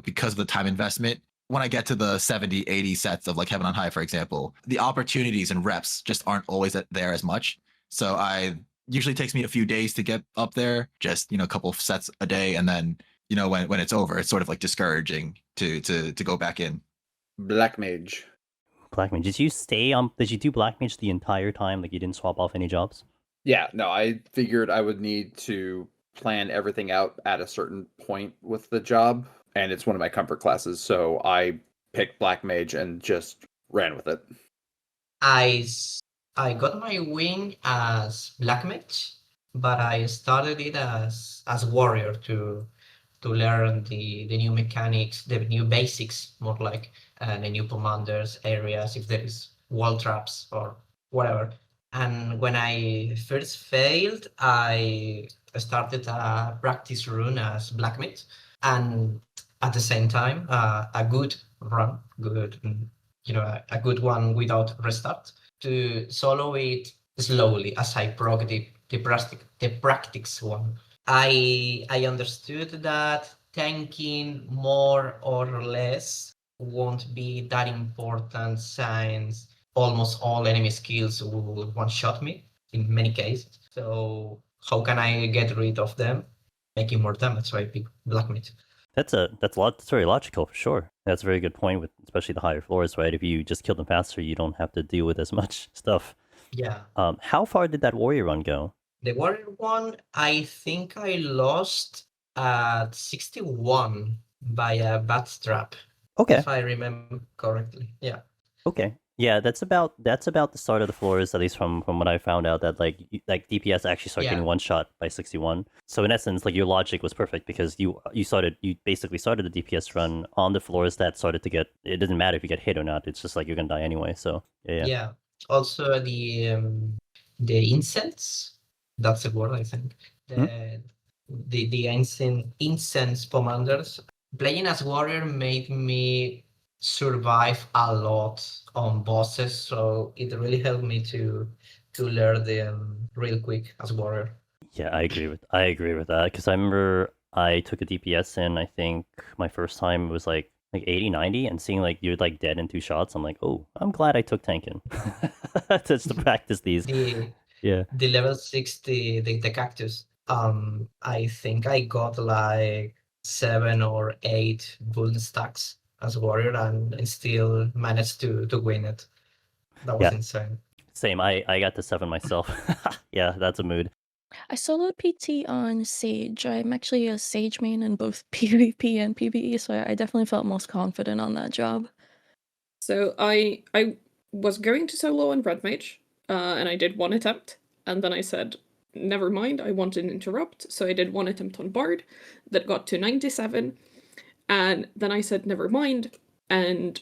because of the time investment, when I get to the 70, 80 sets of like Heaven on High, for example, the opportunities and reps just aren't always there as much. So usually takes me a few days to get up there, just, a couple of sets a day. And then, when it's over, it's sort of like discouraging to go back in. Black Mage. Black Mage. Did you do Black Mage the entire time? Like you didn't swap off any jobs? Yeah, no, I figured I would need to plan everything out at a certain point with the job, and it's one of my comfort classes, so I picked Black Mage and just ran with it. I got my wing as Black Mage, but I started it as Warrior to learn the new mechanics, the new basics, more like the new commanders, areas, if there is wall traps or whatever. And when I first failed, I started a practice run as Black Mage, and at the same time, a good run, a good one without restart, to solo it slowly as I proc the practice one. I understood that tanking more or less won't be that important, since almost all enemy skills will one-shot me in many cases. So how can I get rid of them, making more damage? So I pick Black Mage. That's very logical for sure. That's a very good point with especially the higher floors, right? If you just kill them faster, you don't have to deal with as much stuff. Yeah. How far did that warrior run go? The warrior one, I think I lost at 61 by a bat strap. Okay. If I remember correctly. Yeah. Okay. Yeah, that's about the start of the floors, at least from what I found out, that like DPS actually start getting one shot by 61. So in essence, like your logic was perfect because you basically started the DPS run on the floors that started to get. It doesn't matter if you get hit or not. It's just like you're gonna die anyway. So yeah. Yeah. Also the incense. That's the word, I think. The incense commanders. Playing as warrior made me survive a lot on bosses, so it really helped me to learn them real quick as warrior. Yeah, I agree with that because I remember I took a DPS in. I think my first time was like 80, 90, and seeing like you're like dead in 2 shots. I'm like, oh, I'm glad I took tanking just to practice these. Yeah. The level 60, the cactus. I think I got like 7 or 8 bull stacks as warrior and still managed to win it. That was insane. Same. I got to 7 myself. Yeah, that's a mood. I soloed PT on Sage. I'm actually a Sage main in both PvP and PvE, so I definitely felt most confident on that job. So I was going to solo on Red Mage, and I did 1 attempt, and then I said, never mind, I want an interrupt, so I did 1 attempt on Bard that got to 97, and then I said, never mind, and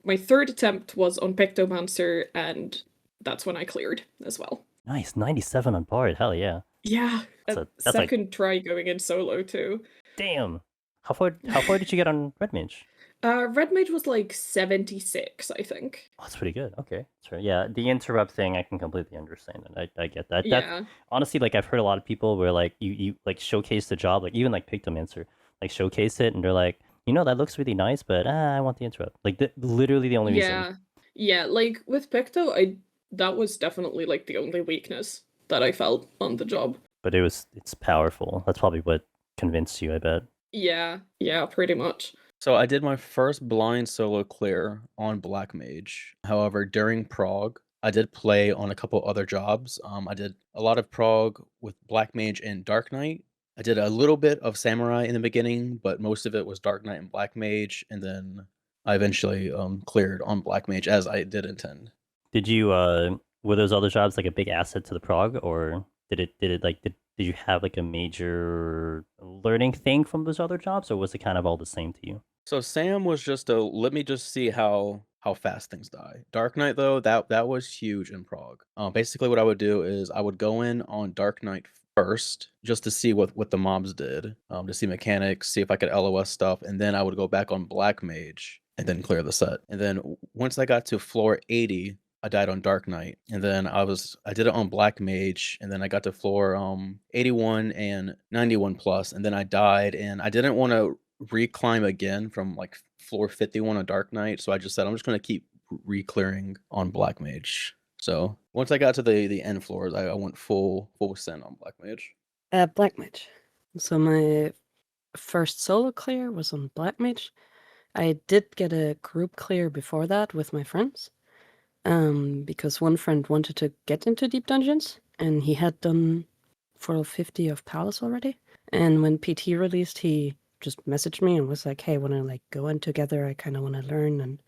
my 3rd attempt was on Pictomancer, and that's when I cleared as well. Nice, 97 on Bard, hell yeah. Yeah, that's second try going in solo too. Damn. How far did you get on Red Mage? Red Mage was like 76, I think. Oh, that's pretty good. Okay, sure. Yeah, the interrupt thing I can completely understand, and I get that. Yeah. Honestly, like I've heard a lot of people where like you like showcase the job, like even like Pictomancer, like showcase it, and they're like, that looks really nice, but I want the interrupt. Like literally the only reason. Yeah. Like with Picto, that was definitely like the only weakness that I felt on the job. But it's powerful. That's probably what convinced you, I bet. Yeah, pretty much. So I did my first blind solo clear on Black Mage. However, during Prog, I did play on a couple other jobs. I did a lot of Prog with Black Mage and Dark Knight. I did a little bit of Samurai in the beginning, but most of it was Dark Knight and Black Mage, and then I eventually cleared on Black Mage as I did intend. Did you were those other jobs like a big asset to the Prog, or did you have like a major learning thing from those other jobs, or was it kind of all the same to you? So Sam was just let me just see how fast things die. Dark Knight though, that was huge in Prog. Basically what I would do is I would go in on Dark Knight first just to see what the mobs did, to see mechanics, see if I could LOS stuff, and then I would go back on Black Mage and then clear the set. And then once I got to floor 80, I died on Dark Knight, and then I did it on Black Mage, and then I got to floor 81 and 91 plus, and then I died, and I didn't want to reclimb again from like floor 51 on Dark Knight, so I just said I'm just going to keep re-clearing on Black Mage. So once I got to the end floors, I went full send on Black Mage. Black Mage. So my first solo clear was on Black Mage. I did get a group clear before that with my friends, because one friend wanted to get into Deep Dungeons, and he had done 450 of Palace already. And when PT released, he just messaged me and was like, hey, want to like go in together? I kind of want to learn and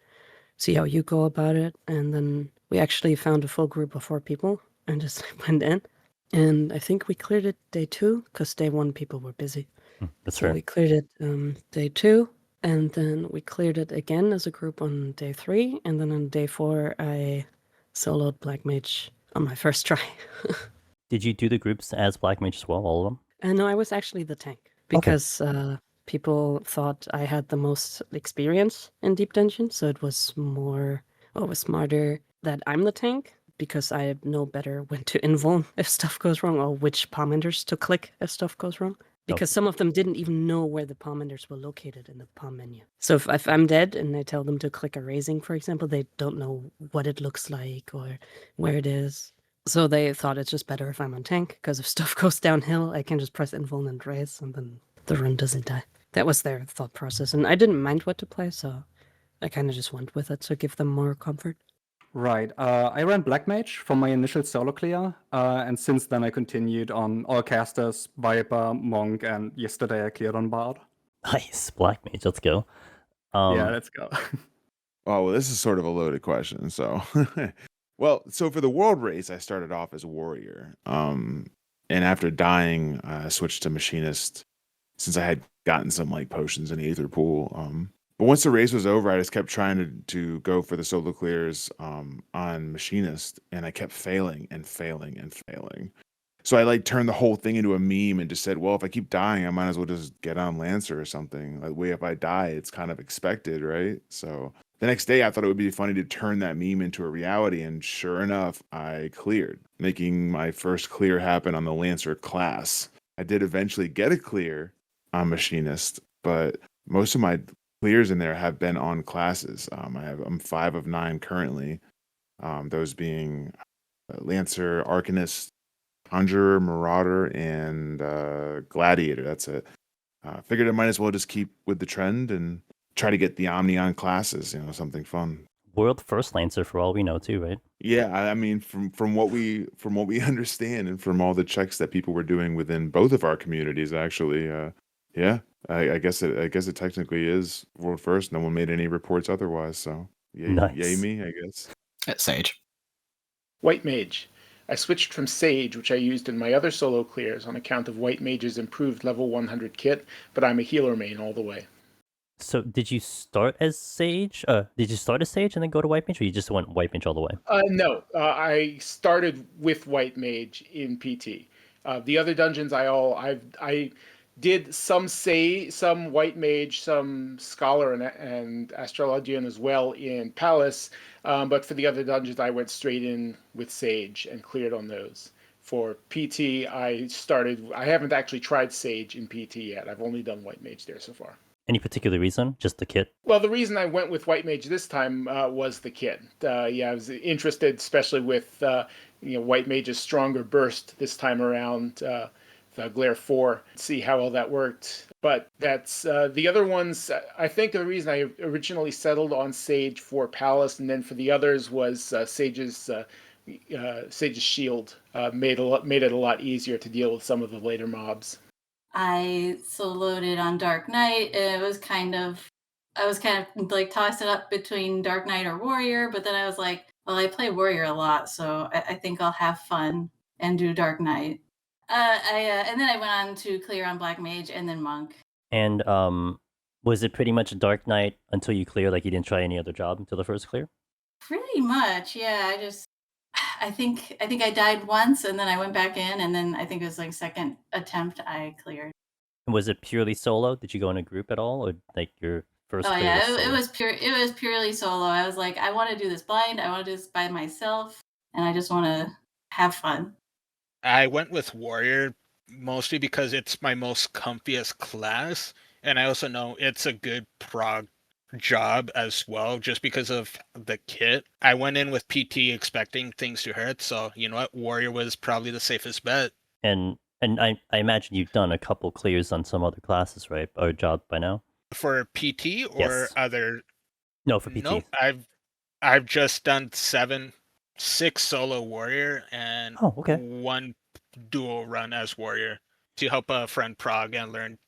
see how you go about it. And then we actually found a full group of 4 people and just went in. And I think we cleared it day 2 because day 1 people were busy. That's so right. We cleared it day 2, and then we cleared it again as a group on day 3. And then on day 4, I soloed Black Mage on my first try. Did you do the groups as Black Mage as well, all of them? No, I was actually the tank because people thought I had the most experience in Deep Dungeon, so it was smarter that I'm the tank because I know better when to invuln if stuff goes wrong, or which palm enders to click if stuff goes wrong. Because some of them didn't even know where the palm enders were located in the palm menu. So if I'm dead and I tell them to click a raising, for example, they don't know what it looks like or where it is. So they thought it's just better if I'm on tank, because if stuff goes downhill, I can just press invuln and raise, and then the run doesn't die. That was their thought process, and I didn't mind what to play, so I kind of just went with it to give them more comfort. Right. I ran Black Mage for my initial solo clear, and since then I continued on all casters, Viper, Monk, and yesterday I cleared on Bard. Nice, Black Mage. Let's go. Yeah, let's go. Oh, well, this is sort of a loaded question. So, so for the world race, I started off as warrior. And after dying, I switched to machinist since I had gotten some like potions in the Aether pool. But once the race was over, I just kept trying to go for the solo clears on machinist, and I kept failing and failing and failing. So I like turned the whole thing into a meme and just said, well, if I keep dying, I might as well just get on Lancer or something. Like, way if I die, it's kind of expected, right? So the next day, I thought it would be funny to turn that meme into a reality, and sure enough, I cleared, making my first clear happen on the Lancer class. I did eventually get a clear on machinist, but most of my clears in there have been on classes. I'm 5 of 9 currently, those being Lancer, Arcanist, Conjurer, Marauder, and Gladiator. That's it. Figured I might as well just keep with the trend and try to get the Omnion classes, something fun. World first Lancer for all we know too, right? Yeah, I mean, from what we understand and from all the checks that people were doing within both of our communities, actually, yeah, I guess it technically is world first. No one made any reports otherwise, so yay, Nice. yay me, I guess. At Sage. White Mage. I switched from Sage, which I used in my other solo clears on account of White Mage's improved level 100 kit, but I'm a healer main all the way. So did you start as Sage? Did you start as Sage and then go to White Mage, or you just went White Mage all the way? No, I started with White Mage in PT. The other dungeons I did some White Mage, some Scholar and Astrologian as well in Palace, but for the other dungeons I went straight in with Sage and cleared on those. For PT, I haven't actually tried Sage in PT yet. I've only done White Mage there so far. Any particular reason? Just the kit? Well, the reason I went with White Mage this time was the kit. I was interested, especially with White Mage's stronger burst this time around, the Glare 4, see how well that worked. But that's the other ones. I think the reason I originally settled on Sage for Palace, and then for the others was Sage's shield made it a lot easier to deal with some of the later mobs. I soloed it on Dark Knight. I was kind of like tossing it up between Dark Knight or Warrior, but then I was like, well, I play Warrior a lot, so I think I'll have fun and do Dark Knight. And then I went on to clear on Black Mage and then Monk. And was it pretty much Dark Knight until you clear? Like you didn't try any other job until the first clear? Pretty much, yeah. I think I died once, and then I went back in, and then I think it was like second attempt I cleared. Was it purely solo? Did you go in a group at all, or like your first? Oh clear yeah, was solo? it was purely solo. I was like, I want to do this blind. I want to do this by myself, and I just want to have fun. I went with Warrior mostly because it's my most comfiest class, and I also know it's a good prog job as well, just because of the kit. I went in with PT expecting things to hurt, so you know what, Warrior was probably the safest bet. And I imagine you've done a couple clears on some other classes, right? Or job by now? For PT or Yes. other? No, for PT. Nope, I've just done 6 solo Warrior and okay. 1 dual run as Warrior to help a friend prog and learn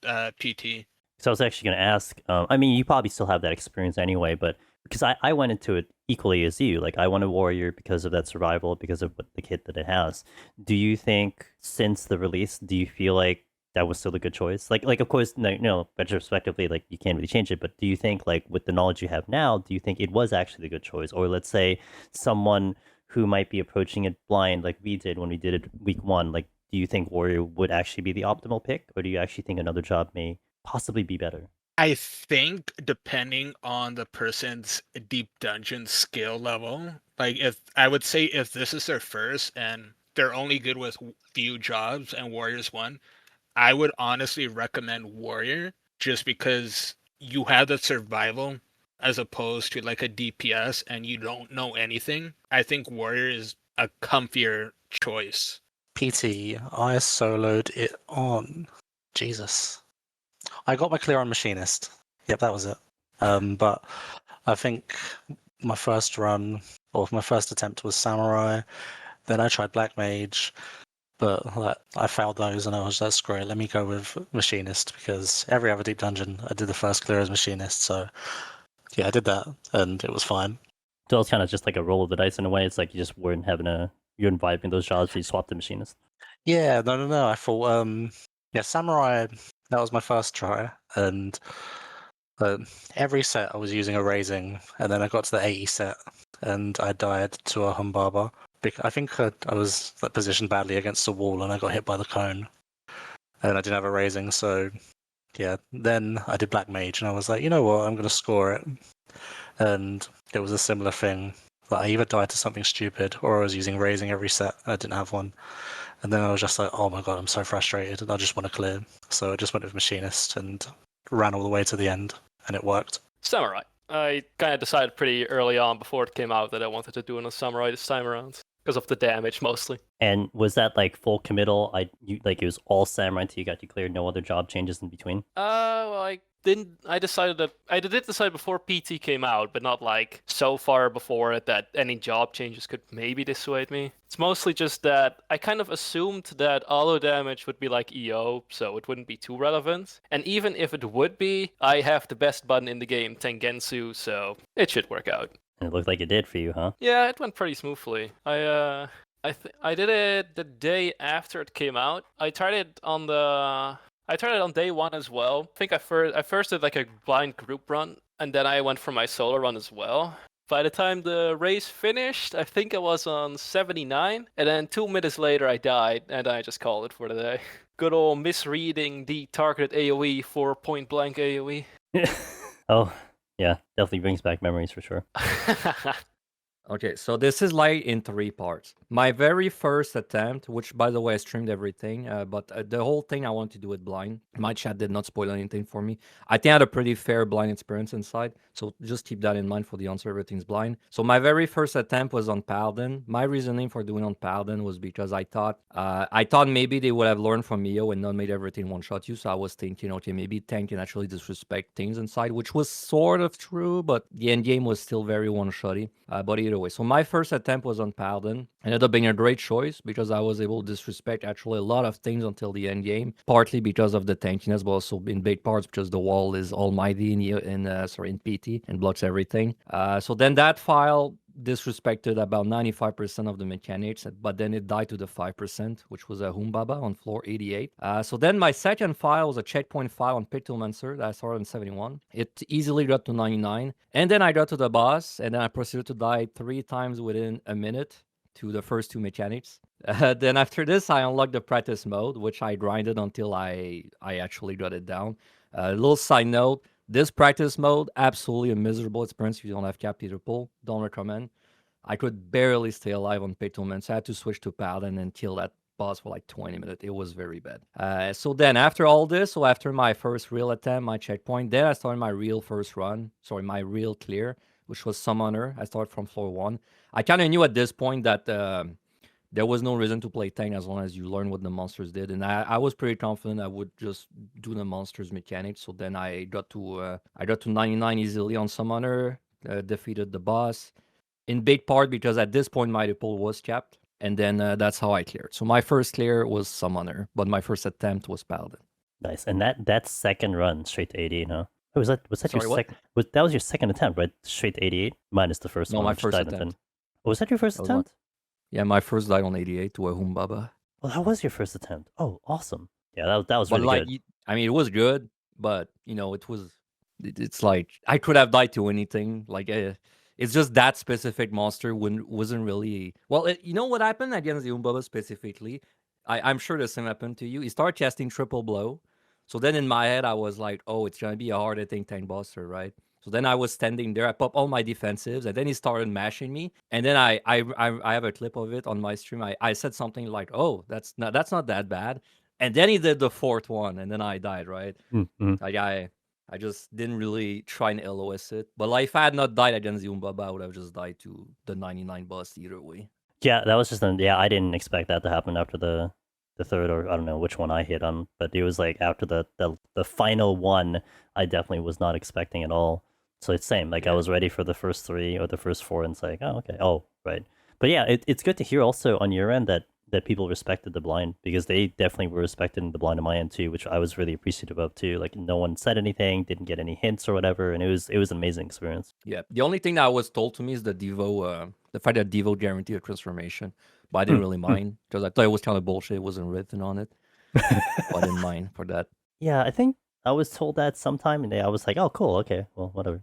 PT. So I was actually going to ask, I mean, you probably still have that experience anyway, but because I went into it equally as you, like I went a Warrior because of that survival, because of the kit that it has. Do you think since the release, do you feel like that was still a good choice? Like of course, retrospectively, like you can't really change it, but do you think like with the knowledge you have now, do you think it was actually a good choice? Or let's say someone who might be approaching it blind like we did when we did it week 1, like do you think Warrior would actually be the optimal pick? Or do you actually think another job may possibly be better? I think depending on the person's deep dungeon skill level, like if this is their first and they're only good with few jobs and Warrior's one, I would honestly recommend Warrior just because you have the survival as opposed to like a DPS and you don't know anything. I think Warrior is a comfier choice. PT, I soloed it on Jesus. I got my clear on Machinist. Yep, that was it. But I think my first run, or my first attempt was Samurai. Then I tried Black Mage, but I failed those, and I was like, screw it, let me go with Machinist, because every other deep dungeon I did the first clear as Machinist. So yeah, I did that, and it was fine. So it's kind of just like a roll of the dice in a way. It's like you just weren't having you weren't vibing those jobs, so you swapped the Machinist. Yeah, no. I thought, Samurai, that was my first try, and every set I was using a raising, and then I got to the 80 set, and I died to a Humbaba. I think I was positioned badly against the wall, and I got hit by the cone, and I didn't have a raising, so yeah. Then I did Black Mage, and I was like, you know what, I'm going to score it. And it was a similar thing. Like I either died to something stupid, or I was using raising every set, and I didn't have one. And then I was just like, oh my god, I'm so frustrated, and I just want to clear. So I just went with Machinist and ran all the way to the end, and it worked. Samurai. I kind of decided pretty early on before it came out that I wanted to do it on Samurai this time around, because of the damage mostly. And was that like full committal? It was all Samurai until you got declared, no other job changes in between? Well, I decided that I did decide before PT came out, but not like so far before it that any job changes could maybe dissuade me. It's mostly just that I kind of assumed that auto damage would be like EO, so it wouldn't be too relevant. And even if it would be, I have the best button in the game, Tengensu, so it should work out. And it looked like it did for you, huh? Yeah, it went pretty smoothly. I did it the day after it came out. I tried it on day one as well. I think I first did like a blind group run, and then I went for my solo run as well. By the time the race finished, I think I was on 79, and then 2 minutes later I died, and I just called it for the day. Good old misreading the targeted AoE for point blank AoE. Oh, yeah, definitely brings back memories for sure. Okay, so this is like in 3 parts. My very first attempt, which by the way I streamed everything, but the whole thing I want to do it blind. My chat did not spoil anything for me. I think I had a pretty fair blind experience inside, so just keep that in mind for the answer. Everything's blind. So my very first attempt was on Paladin. My reasoning for doing on Paladin was because I thought maybe they would have learned from EO and not made everything one-shot you. So I was thinking, okay, maybe tank can actually disrespect things inside, which was sort of true, but the end game was still very one-shotty. But either way, so my first attempt was on Paladin. Ended up being a great choice because I was able to disrespect actually a lot of things until the end game, partly because of the tankiness, but also in big parts because the wall is almighty in PT and blocks everything. So then that file disrespected about 95% of the mechanics, but then it died to the 5%, which was a Humbaba on floor 88. So then my second file was a checkpoint file on Pictomancer that I started on 71. It easily got to 99, and then I got to the boss, and then I proceeded to die 3 times within a minute to the first 2 mechanics. Then after this, I unlocked the practice mode, which I grinded until I actually got it down. A little side note, this practice mode, absolutely a miserable experience if you don't have Captive Pull. Don't recommend. I could barely stay alive on Pictoman, so I had to switch to Paladin and kill that boss for like 20 minutes. It was very bad. So then after all this, so after my first real attempt, my checkpoint, then I started my real my real clear, which was Summoner. I started from floor 1. I kind of knew at this point that there was no reason to play tank as long as you learn what the monsters did. And I was pretty confident I would just do the monsters mechanics. So then I got to 99 easily on Summoner, defeated the boss. In big part because at this point my pull was capped. And then that's how I cleared. So my first clear was Summoner, but my first attempt was Paladin. Nice. And that second run straight to 88, huh? Oh, was that Sorry, your second? That was your second attempt, right? Straight to 88, minus the first one. No, my first attempt. Oh, was that your first attempt? Yeah, my first died on 88 to a Humbaba. Well, that was your first attempt. Oh, awesome. Yeah, that was really good. I mean, it was good, but it's like I could have died to anything. Like it's just that specific monster wasn't really well. You know what happened against the Humbaba specifically? I'm sure the same happened to you. He started casting triple blow. So then in my head, I was like, oh, it's going to be a hard hitting tank buster, right? So then I was standing there, I popped all my defensives, and then he started mashing me. And then I have a clip of it on my stream. I said something like, oh, that's not that bad. And then he did the 4th one, and then I died, right? Mm-hmm. Like I just didn't really try and LOS it. But like if I had not died against the Humbaba, I would have just died to the 99 boss either way. Yeah, that was just I didn't expect that to happen after the third, or I don't know which one I hit on, but it was like after the final one, I definitely was not expecting at all. So it's same. Like I was ready for the first 3 or the first 4, and it's like, oh okay, oh right. But yeah, it's good to hear also on your end that people respected the blind, because they definitely were respected in the blind on my end too, which I was really appreciative of too. Like no one said anything, didn't get any hints or whatever, and it was an amazing experience. Yeah, the only thing that was told to me is the fact that Devo guaranteed a transformation, but I didn't really mind because I thought it was kind of bullshit. It wasn't written on it, but I didn't mind for that. Yeah, I think I was told that sometime, and I was like, "Oh, cool, okay, well, whatever."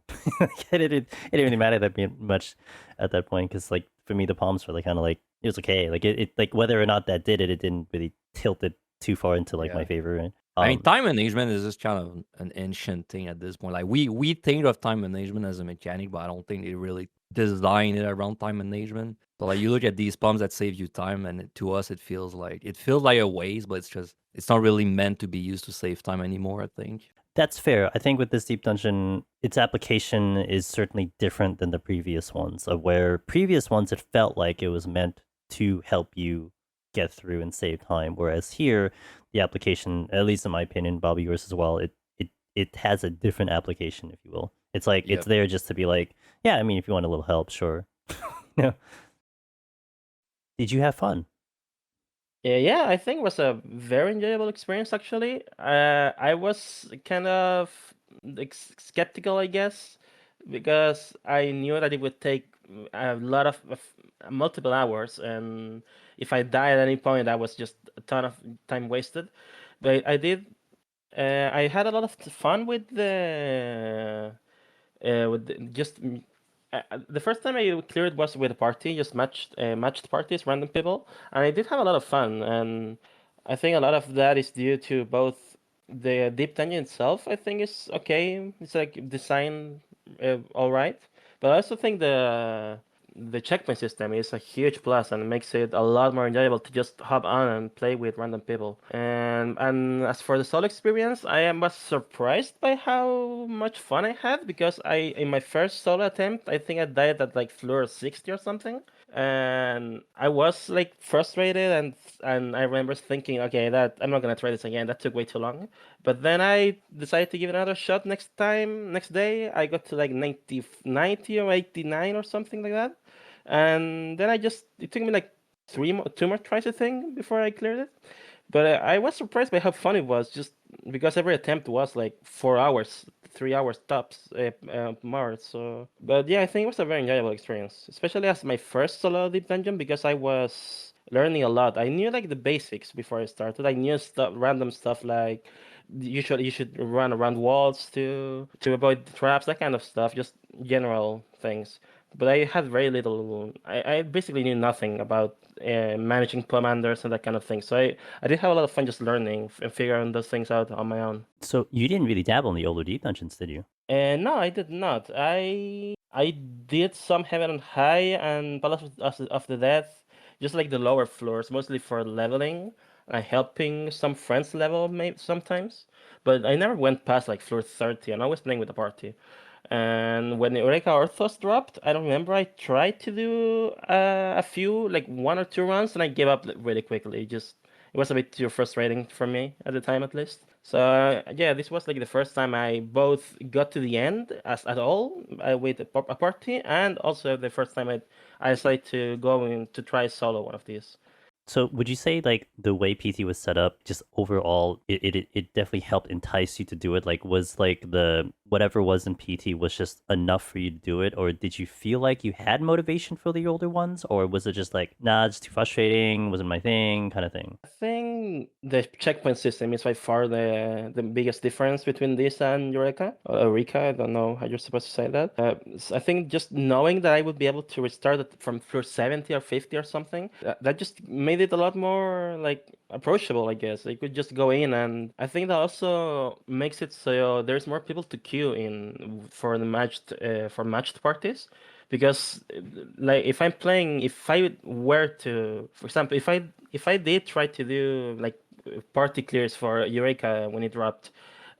it didn't really matter that much at that point, because like for me, the palms were like kind of like it was okay. Like it like whether or not that did it didn't really tilt it too far into like my favor. Right? I mean, time management is just kind of an ancient thing at this point. Like we think of time management as a mechanic, but I don't think they really design it around time management. So like you look at these pumps that save you time, and to us it feels like a waste, but it's not really meant to be used to save time anymore, I think. That's fair. I think with this deep dungeon, its application is certainly different than the previous ones, of where previous ones it felt like it was meant to help you get through and save time, whereas here the application, at least in my opinion, Bobby, yours as well, it has a different application, if you will. It's like it's there just to be like, yeah, I mean, if you want a little help, sure. Yeah. Did you have fun? Yeah, I think it was a very enjoyable experience actually. I was kind of skeptical, I guess, because I knew that it would take a lot of multiple hours, and if I died at any point, that was just a ton of time wasted. But I did. I had a lot of fun with the first time I cleared was with a party, just matched parties, random people, and I did have a lot of fun. And I think a lot of that is due to both the deep dungeon itself. I think is okay. It's like designed all right, but I also think the checkpoint system is a huge plus and makes it a lot more enjoyable to just hop on and play with random people. And as for the solo experience, was surprised by how much fun I had, because in my first solo attempt, I think I died at like floor 60 or something. And I was like frustrated, and I remember thinking, okay, that I'm not gonna try this again. That took way too long. But then I decided to give it another shot next day. I got to like 90 or 89 or something like that. And then it took me like two more tries, I think, before I cleared it. But I was surprised by how fun it was, just because every attempt was like 4 hours, 3 hours tops, more. So, but yeah, I think it was a very enjoyable experience, especially as my first solo deep dungeon, because I was learning a lot. I knew like the basics before I started. I knew random stuff like you should run around walls to avoid traps, that kind of stuff, just general things. But I had very little. I basically knew nothing about managing commanders and that kind of thing. So I did have a lot of fun just learning and figuring those things out on my own. So you didn't really dabble in the older deep dungeons, did you? No, I did not. I did some Heaven and High and Palace of the Dead, just like the lower floors, mostly for leveling and helping some friends level maybe sometimes. But I never went past like floor 30, and I was playing with the party. And when Eureka Orthos dropped, I don't remember. I tried to do a few, like 1 or 2 runs, and I gave up really quickly. It was a bit too frustrating for me at the time, at least. So yeah, this was like the first time I both got to the end at all with a party, and also the first time I decided to go in to try solo one of these. So would you say like the way PT was set up, just overall, it definitely helped entice you to do it? Like was like the whatever was in PT was just enough for you to do it, or did you feel like you had motivation for the older ones, or was it just like, nah, it's too frustrating, wasn't my thing, kind of thing? I think the checkpoint system is by far the biggest difference between this and Eureka. Or Eureka, I don't know how you're supposed to say that. So I think just knowing that I would be able to restart it from floor 70 or 50 or something, that just made it a lot more like approachable, I guess. You could just go in, and I think that also makes it so there's more people to queue in for the matched parties. Because like if I were to, for example, if I did try to do like party clears for Eureka when it dropped,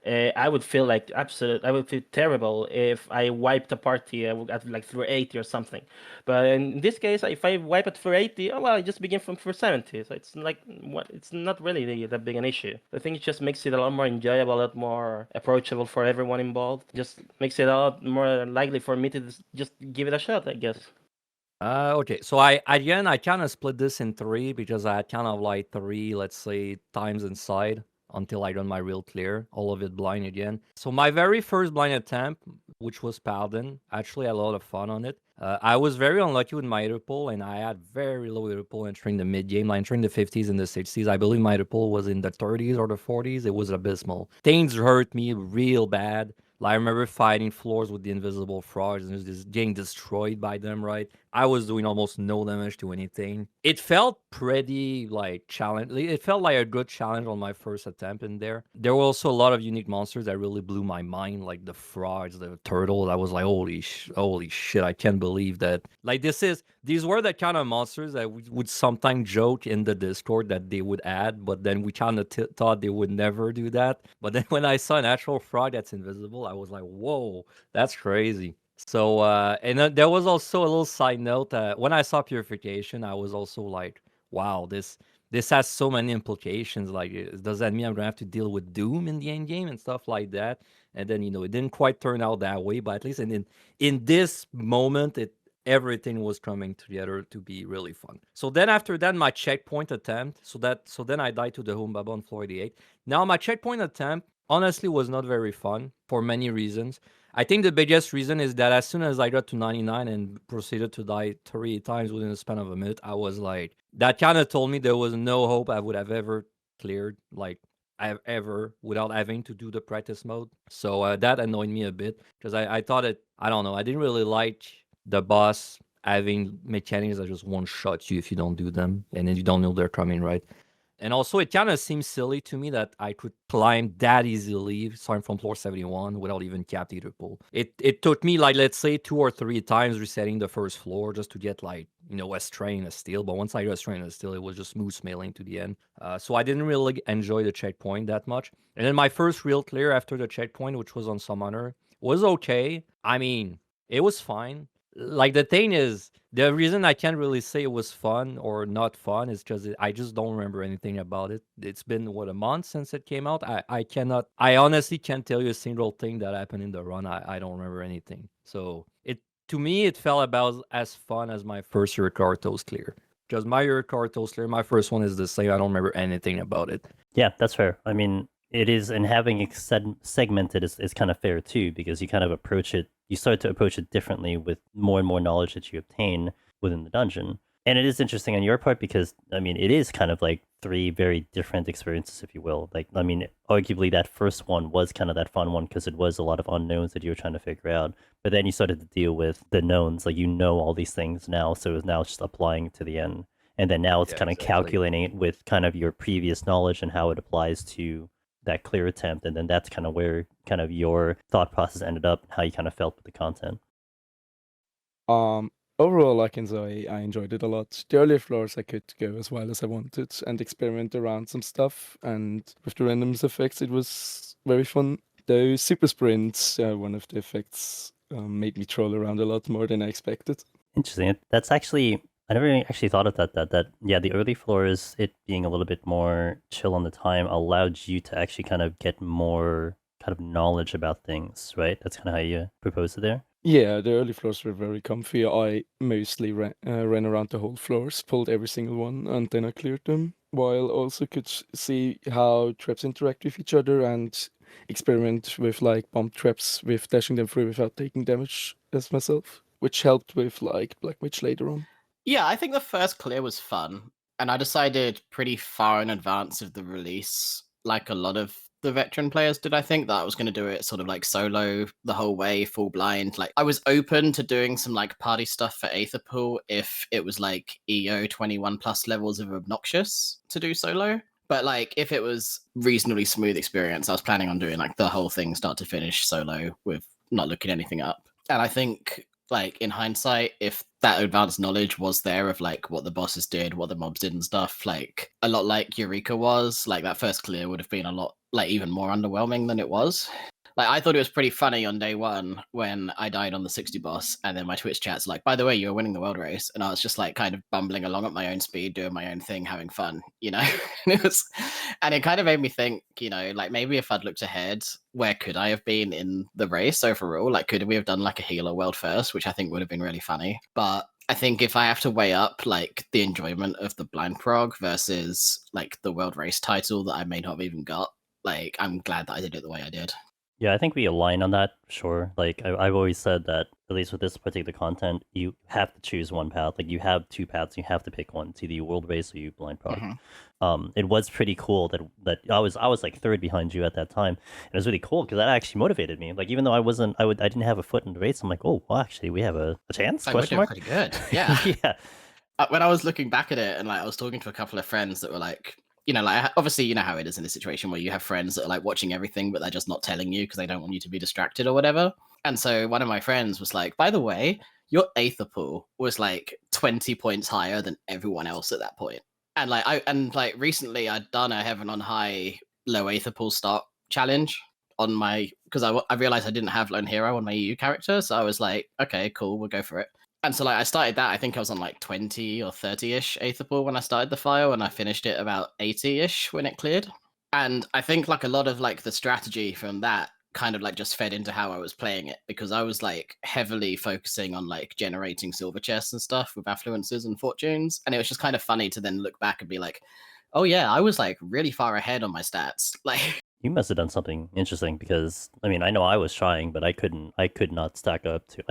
I would feel like I would feel terrible if I wiped a party at like 480 or something. But in this case, if I wipe at 480, oh well, I just begin from 470. So it's like it's not really that big an issue. I think it just makes it a lot more enjoyable, a lot more approachable for everyone involved. Just makes it a lot more likely for me to just give it a shot, I guess. Okay, so I kind of split this in three because I had kind of like three, let's say, times inside until I done my real clear, all of it blind again. So my very first blind attempt, which was Paladin, actually had a lot of fun on it. I was very unlucky with my pool, and I had very low pool entering the mid game, like entering the 50s and the 60s. I believe my pool was in the 30s or the 40s. It was abysmal. Things hurt me real bad. Like, I remember fighting floors with the invisible frogs and just getting destroyed by them, right? I was doing almost no damage to anything. It felt pretty, like, challenge. It felt like a good challenge on my first attempt in there. There were also a lot of unique monsters that really blew my mind, like the frogs, the turtles. I was like, holy shit, I can't believe that. Like, these were the kind of monsters that we would sometimes joke in the Discord that they would add, but then we kind of thought they would never do that. But then when I saw an actual frog that's invisible, I was like, whoa, that's crazy. So, and then there was also a little side note. When I saw Purification, I was also like, wow, this has so many implications. Like, does that mean I'm gonna have to deal with Doom in the end game and stuff like that? And then, it didn't quite turn out that way, but at least in this moment, everything was coming together to be really fun. So then after that, my checkpoint attempt, so then I died to the Humbaba on floor 88. Now my checkpoint attempt honestly was not very fun for many reasons. I think the biggest reason is that as soon as I got to 99 and proceeded to die 3 times within a span of a minute, I was like, that kind of told me there was no hope I would have ever cleared, like, ever without having to do the practice mode. So that annoyed me a bit because I thought I don't know, I didn't really like the boss having mechanics that just one-shot you if you don't do them, and then you don't know they're coming, right? And also, it kind of seems silly to me that I could climb that easily, starting from floor 71, without even capped either pool. It took me, like, let's say 2 or 3 times resetting the first floor just to get, like, a strain, a steal. But once I got a strain, a steal, it was just smooth sailing to the end. So I didn't really enjoy the checkpoint that much. And then my first real clear after the checkpoint, which was on Summoner, was okay. I mean, it was fine. Like, the thing is, the reason I can't really say it was fun or not fun is because I just don't remember anything about it. It's been, a month since it came out? I honestly can't tell you a single thing that happened in the run. I don't remember anything. So, to me, it felt about as fun as my first Jcorazon clear. Because my Jcorazon clear, my first one is the same. I don't remember anything about it. Yeah, that's fair. I mean, it is, and having it segmented is kind of fair too, because you kind of you start to approach it differently with more and more knowledge that you obtain within the dungeon. And it is interesting on your part because, I mean, it is kind of like 3 very different experiences, if you will. Like, I mean, arguably that first one was kind of that fun one because it was a lot of unknowns that you were trying to figure out. But then you started to deal with the knowns, like, all these things now, so now it's just applying it to the end. And then now it's kind of calculating it with kind of your previous knowledge and how it applies to that clear attempt, and then that's kind of where kind of your thought process ended up and how you kind of felt with the content. Overall, I enjoyed it a lot. The earlier floors I could go as wild as I wanted and experiment around some stuff, and with the randoms effects it was very fun. The super sprints, one of the effects, made me troll around a lot more than I expected. Interesting. That's actually, I never actually thought of that. Yeah, the early floors, it being a little bit more chill on the time, allowed you to actually kind of get more kind of knowledge about things, right? That's kind of how you proposed it there? Yeah, the early floors were very comfy. I mostly ran around the whole floors, pulled every single one, and then I cleared them, while also could see how traps interact with each other and experiment with, like, bomb traps with dashing them through without taking damage as myself, which helped with, like, Black Mage later on. Yeah, I think the first clear was fun, and I decided pretty far in advance of the release, like a lot of the veteran players did, I think, that I was going to do it sort of like solo the whole way, full blind. Like, I was open to doing some, like, party stuff for Aetherpool if it was, like, EO 21 plus levels of obnoxious to do solo. But, like, if it was reasonably smooth experience, I was planning on doing, like, the whole thing start to finish solo with not looking anything up. And I think, like, in hindsight, if that advanced knowledge was there of, like, what the bosses did, what the mobs did and stuff, like, a lot like Eureka was, like, that first clear would have been a lot like even more underwhelming than it was. Like, I thought it was pretty funny on day one when I died on the 60 boss, and then my Twitch chat's like, by the way, you're winning the world race. And I was just like kind of bumbling along at my own speed, doing my own thing, having fun, you know? And it kind of made me think, you know, like maybe if I'd looked ahead, where could I have been in the race overall? Like, could we have done like a healer world first, which I think would have been really funny. But I think if I have to weigh up like the enjoyment of the blind prog versus like the world race title that I may not have even got, like I'm glad that I did it the way I did. Yeah, I think we align on that, sure. Like, I've always said that, at least with this particular content, you have to choose one path. Like, you have two paths, you have to pick one. It's either you world race or you blind prog. It was pretty cool that I was like third behind you at that time. And it was really cool because that actually motivated me. Like, even though I didn't have a foot in the race, I'm like, oh, well, actually, we have a chance? Like, we're Question doing mark? pretty good. Yeah. Yeah. When I was looking back at it and like I was talking to a couple of friends that were like, you know, like obviously you know how it is in this situation where you have friends that are like watching everything, but they're just not telling you because they don't want you to be distracted or whatever. And so one of my friends was like, by the way, your Aether pool was like 20 points higher than everyone else at that point. And like recently I'd done a Heaven on High low Aether pool start challenge on my, because I realized I didn't have Lone Hero on my EU character. So I was like, okay, cool, we'll go for it. And so like I started that, I think I was on like 20 or 30-ish Aether pool when I started the file, and I finished it about 80-ish when it cleared. And I think like a lot of like the strategy from that kind of like just fed into how I was playing it, because I was like heavily focusing on like generating silver chests and stuff with affluences and fortunes. And it was just kind of funny to then look back and be like, oh yeah, I was like really far ahead on my stats. Like You must have done something interesting because, I mean, I know I was trying, but I could not stack up to.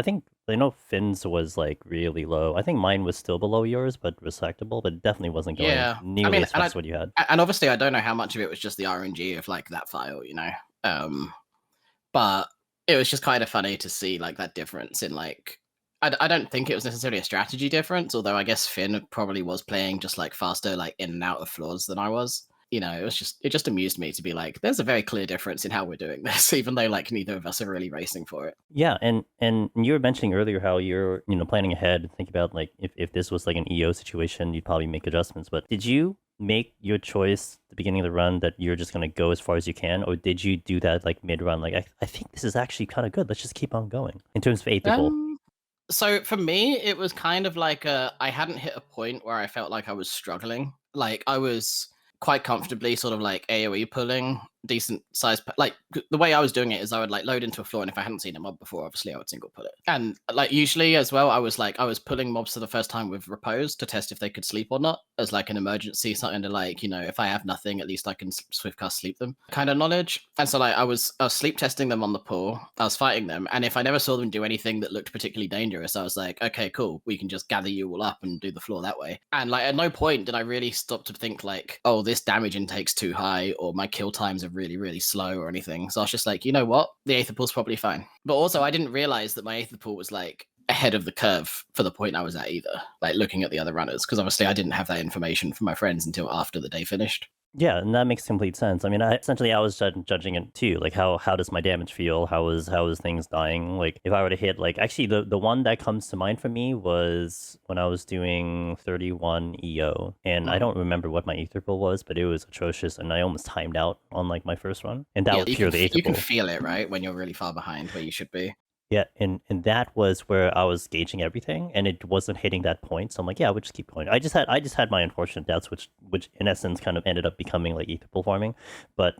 I know Finn's was like really low. I think mine was still below yours, but respectable, but definitely wasn't going nearly as fast as what you had. And obviously I don't know how much of it was just the RNG of like that file, you know? But it was just kind of funny to see like that difference in like, I don't think it was necessarily a strategy difference, although I guess Finn probably was playing just like faster, like in and out of floors than I was. You know, it just amused me to be like, there's a very clear difference in how we're doing this, even though like neither of us are really racing for it. Yeah, and you were mentioning earlier how you're, planning ahead, think about like if this was like an EO situation, you'd probably make adjustments. But did you make your choice at the beginning of the run that you're just gonna go as far as you can, or did you do that like mid run? Like I think this is actually kind of good. Let's just keep on going in terms of Aether pool. So for me, it was kind of like I hadn't hit a point where I felt like I was struggling. Like I was quite comfortably sort of like AoE pulling decent size, like the way I was doing it is I would like load into a floor, and if I hadn't seen a mob before, obviously I would single pull it. And like usually as well, I was pulling mobs for the first time with repose to test if they could sleep or not, as like an emergency, something to like, if I have nothing, at least I can swift cast sleep them kind of knowledge. And so like I was sleep testing them on the pool, I was fighting them, and if I never saw them do anything that looked particularly dangerous, I was like, okay, cool, we can just gather you all up and do the floor that way. And like at no point did I really stop to think like, oh, this damage intake's too high, or my kill times are really, really slow or anything. So I was just like, you know what? The Aether pool's probably fine. But also I didn't realize that my Aether pool was like ahead of the curve for the point I was at either, like looking at the other runners, because obviously I didn't have that information from my friends until after the day finished. Yeah, and that makes complete sense. I mean, I was judging it too. Like, how does my damage feel? How is things dying? Like, if I were to hit, like, actually, the one that comes to mind for me was when I was doing 31 EO, and I don't remember what my Aether pool was, but it was atrocious, and I almost timed out on like my first run, and that was purely Aether pool. You can feel it, right, when you're really far behind where you should be. Yeah, and that was where I was gauging everything, and it wasn't hitting that point. So I'm like, yeah, we'll just keep going. I just had my unfortunate deaths, which in essence kind of ended up becoming like Aether pool farming. But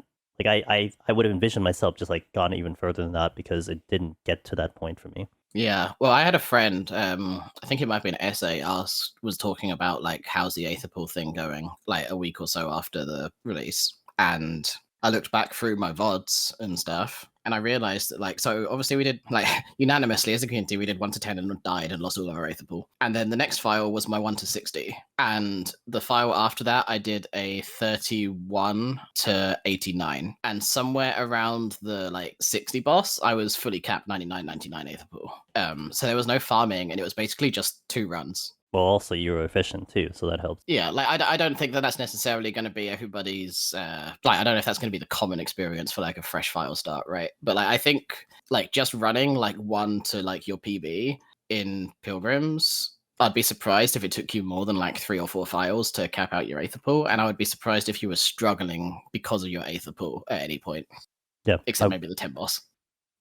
like I would have envisioned myself just like gone even further than that, because it didn't get to that point for me. Yeah, well, I had a friend, I think it might be an essay, was talking about like how's the Aether pool thing going, like a week or so after the release, and I looked back through my VODs and stuff, and I realized that, like, so obviously we did, like, unanimously as a community, we did 1 to 10 and died and lost all of our Aether pool. And then the next file was my 1 to 60. And the file after that, I did a 31 to 89. And somewhere around the, like, 60 boss, I was fully capped 99, 99 Aether pool. So there was no farming, and it was basically just 2 runs. Well, also you were efficient too, so that helps. Yeah, like I don't think that's necessarily going to be everybody's. Like I don't know if that's going to be the common experience for like a fresh file start, right? But like I think like just running like 1 to like your PB in Pilgrims I'd be surprised if it took you more than like 3 or 4 files to cap out your Aether pool, and I would be surprised if you were struggling because of your Aether pool at any point. Yeah. Except maybe the 10 boss.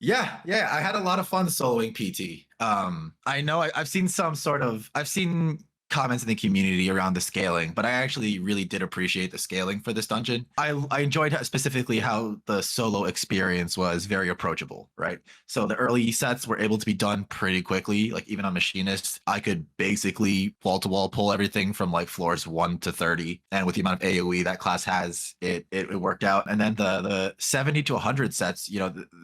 Yeah, I had a lot of fun soloing PT. I know I've seen comments in the community around the scaling, but I actually really did appreciate the scaling for this dungeon. I enjoyed specifically how the solo experience was very approachable, right? So the early sets were able to be done pretty quickly. Like even on Machinist, I could basically wall-to-wall pull everything from like floors 1 to 30. And with the amount of AoE that class has, it worked out. And then the 70 to 100 sets,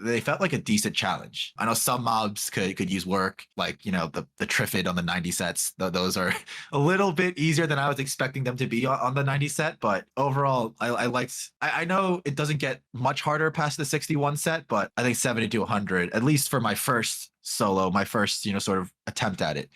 they felt like a decent challenge. I know some mobs could use work, like, the Triffid on the 90 sets. Those are a little bit easier than I was expecting them to be on the 90 set, but overall, I know it doesn't get much harder past the 61 set, but I think 70 to 100, at least for my first solo, my first, sort of attempt at it,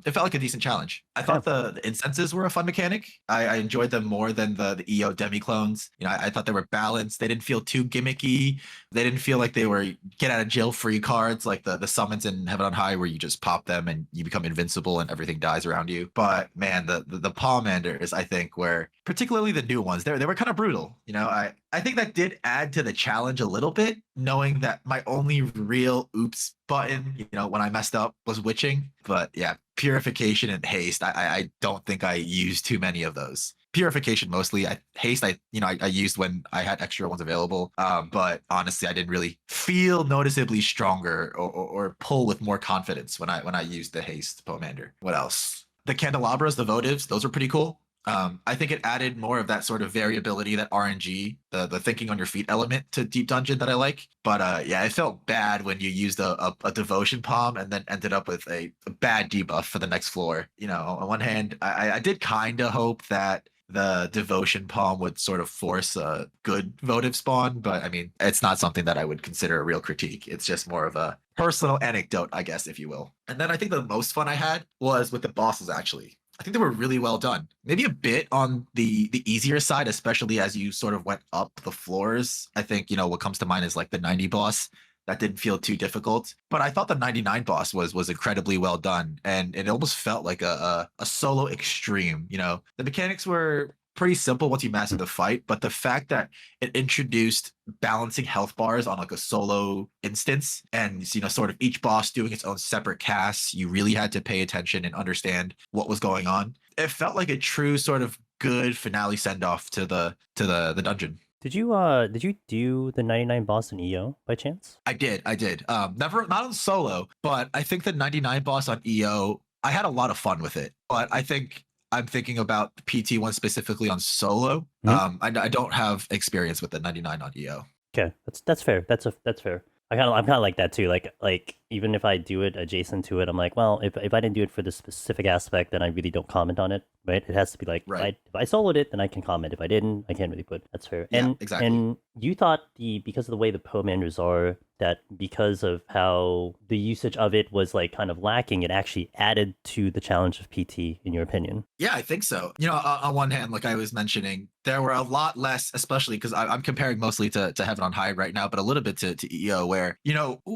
it felt like a decent challenge. I thought the incenses were a fun mechanic. I enjoyed them more than the EO demi clones. I thought they were balanced. They didn't feel too gimmicky. They didn't feel like they were get out of jail free cards like the summons in Heaven on High where you just pop them and you become invincible and everything dies around you. But man, the Palmanders, I think, were particularly the new ones. They were kind of brutal. I think that did add to the challenge a little bit, knowing that my only real oops button, when I messed up was witching. But yeah, purification and haste, I don't think I used too many of those. Purification mostly. Haste, I used when I had extra ones available. But honestly, I didn't really feel noticeably stronger or pull with more confidence when I used the haste Pomander. What else? The candelabras, the votives, those are pretty cool. I think it added more of that sort of variability, that RNG, the thinking on your feet element to Deep Dungeon that I like. But yeah, it felt bad when you used a devotion palm and then ended up with a bad debuff for the next floor. On one hand, I did kind of hope that the devotion palm would sort of force a good votive spawn, but I mean, it's not something that I would consider a real critique. It's just more of a personal anecdote, I guess, if you will. And then I think the most fun I had was with the bosses, actually. I think they were really well done. Maybe a bit on the easier side, especially as you sort of went up the floors. I think, what comes to mind is like the 90 boss. That didn't feel too difficult. But I thought the 99 boss was incredibly well done. And it almost felt like a solo extreme. The mechanics were pretty simple once you mastered the fight, but the fact that it introduced balancing health bars on like a solo instance and sort of each boss doing its own separate casts, you really had to pay attention and understand what was going on. It felt like a true sort of good finale send-off to the dungeon. Did you do the 99 boss in EO by chance? I did. Never, not on solo, but I think the 99 boss on EO, I had a lot of fun with it. But I think I'm thinking about PT one specifically on solo. Mm-hmm. I don't have experience with the 99 on EO. Okay, that's fair. That's fair. I'm kind of like that too. Like even if I do it adjacent to it, I'm like, well, if I didn't do it for this specific aspect, then I really don't comment on it, right? It has to be like, right. If I soloed it, then I can comment. If I didn't, I can't really put. That's fair. Yeah, and exactly. And you thought because of the way the Pomanders are, that because of how the usage of it was like kind of lacking, it actually added to the challenge of PT, in your opinion? Yeah, I think so. On one hand, like I was mentioning, there were a lot less, especially because I'm comparing mostly to Heaven on High right now, but a little bit to EO, where,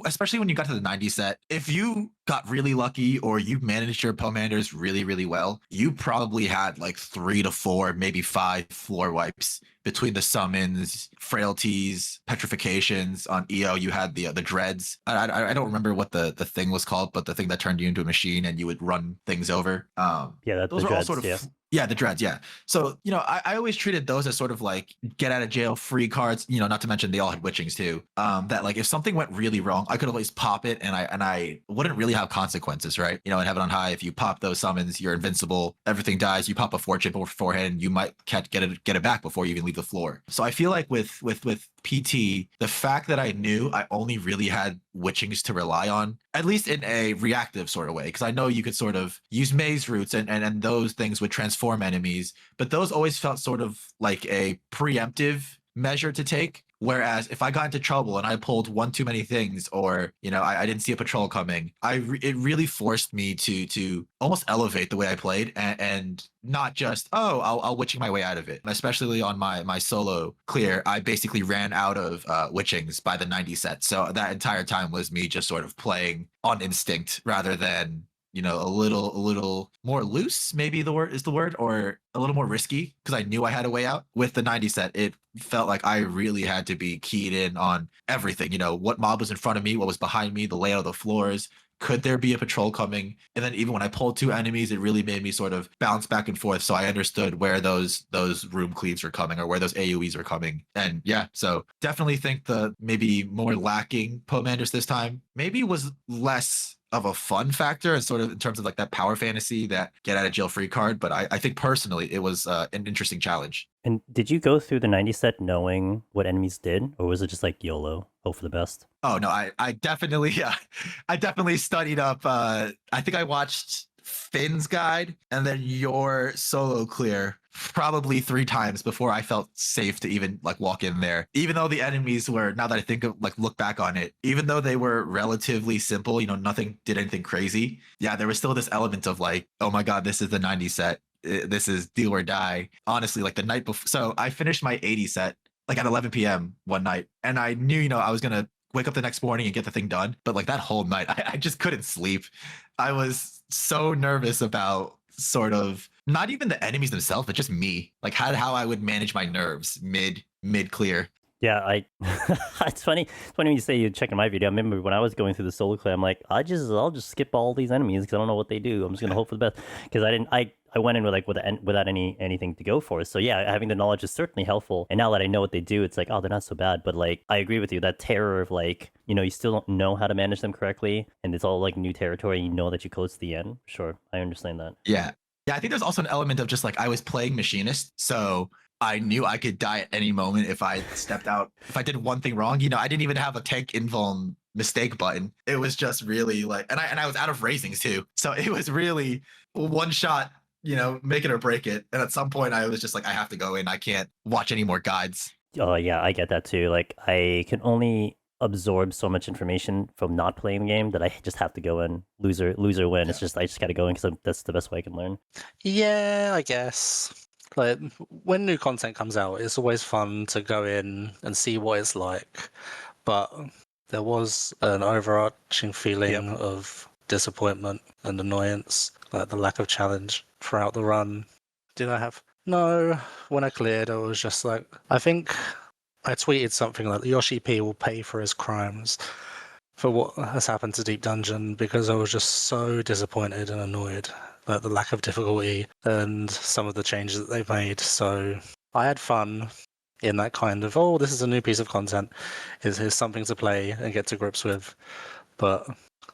especially when you got to the 90 set, if you got really lucky or you managed your Pomanders really, really well, you probably had like 3 to 4, maybe 5 floor wipes between the summons, frailties, petrifications. On EO, you had the dreads. I don't remember what the thing was called, but the thing that turned you into a machine and you would run things over. Yeah, those the are all dreads, sort of yeah. Yeah, the dreads, yeah. So, I always treated those as sort of like get out of jail free cards, not to mention they all had witchings too. That like if something went really wrong, I could always pop it and I wouldn't really have consequences, right? In Heaven on High, if you pop those summons, you're invincible, everything dies, you pop a fortune beforehand, you might get it back before you even leave the floor. So I feel like with PT, the fact that I knew I only really had witchings to rely on, at least in a reactive sort of way, because I know you could sort of use maze roots and those things would transform enemies, but those always felt sort of like a preemptive measure to take. Whereas if I got into trouble and I pulled one too many things, or I didn't see a patrol coming, it really forced me to almost elevate the way I played and not just I'll witching my way out of it. And especially on my solo clear, I basically ran out of witchings by the 90 set. So that entire time was me just sort of playing on instinct rather than a little more loose, maybe the word, or a little more risky, because I knew I had a way out. With the 90 set, it felt like I really had to be keyed in on everything, what mob was in front of me, what was behind me, the layout of the floors. Could there be a patrol coming? And then even when I pulled two enemies, it really made me sort of bounce back and forth. So I understood where those room cleaves were coming or where those AoEs were coming. And yeah, so definitely think the maybe more lacking Pomanders this time maybe was less of a fun factor and sort of in terms of like that power fantasy, that get out of jail free card. But I think personally it was an interesting challenge. And did you go through the 90 set knowing what enemies did, or was it just like YOLO, hope for the best? Oh no, I definitely I definitely studied up. I think I watched Finn's guide and then your solo clear probably 3 times before I felt safe to even like walk in there. Even though the enemies were, now that I think of look back on it, even though they were relatively simple, nothing did anything crazy. Yeah, there was still this element of like, oh my god, this is the 90 set. This is do or die. Honestly, like the night before, so I finished my 80 set like at 11 p.m. one night, and I knew I was gonna wake up the next morning and get the thing done. But like that whole night, I just couldn't sleep. I was so nervous about sort of not even the enemies themselves, but just me, like how I would manage my nerves mid clear. Yeah, it's funny. It's funny when you say you're checking my video. I remember when I was going through the solo clear, I'm like, I'll just skip all these enemies because I don't know what they do. I'm just gonna hope for the best, because I went in with without anything to go for. So yeah, having the knowledge is certainly helpful. And now that I know what they do, it's like, oh, they're not so bad. But like, I agree with you, that terror of like, you still don't know how to manage them correctly, and it's all like new territory. You know that you're close to the end. Sure, I understand that. Yeah, I think there's also an element of just like I was playing machinist, so I knew I could die at any moment if I stepped out. If I did one thing wrong, I didn't even have a tank invuln mistake button. It was just really like, and I was out of raisings too, so it was really one shot, make it or break it. And at some point, I was just like, I have to go in. I can't watch any more guides. Oh yeah, I get that too. Like I can only absorb so much information from not playing the game that I just have to go in. Loser win. Yeah. It's just I just got to go in because that's the best way I can learn. Yeah, I guess. Like when new content comes out, it's always fun to go in and see what it's like. But there was an overarching feeling of disappointment and annoyance, like the lack of challenge throughout the run. Did I have? No. When I cleared, I was just like, I think I tweeted something like Yoshi P will pay for his crimes for what has happened to Deep Dungeon, because I was just so disappointed and annoyed at the lack of difficulty and some of the changes that they've made. So I had fun in that kind of, oh, this is a new piece of content. Here's something to play and get to grips with. But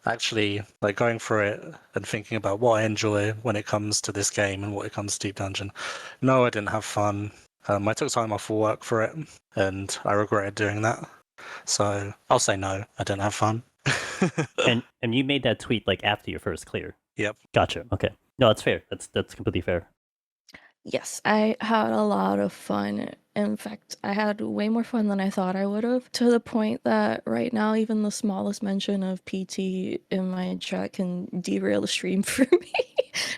actually, like going through it and thinking about what I enjoy when it comes to this game and what it comes to Deep Dungeon, no, I didn't have fun. I took time off for work for it, and I regretted doing that. So I'll say no, I didn't have fun. and you made that tweet like after your first clear. Yep. Gotcha. Okay. No, that's fair. That's completely fair. Yes, I had a lot of fun. In fact, I had way more fun than I thought I would have, to the point that right now even the smallest mention of PT in my chat can derail a stream for me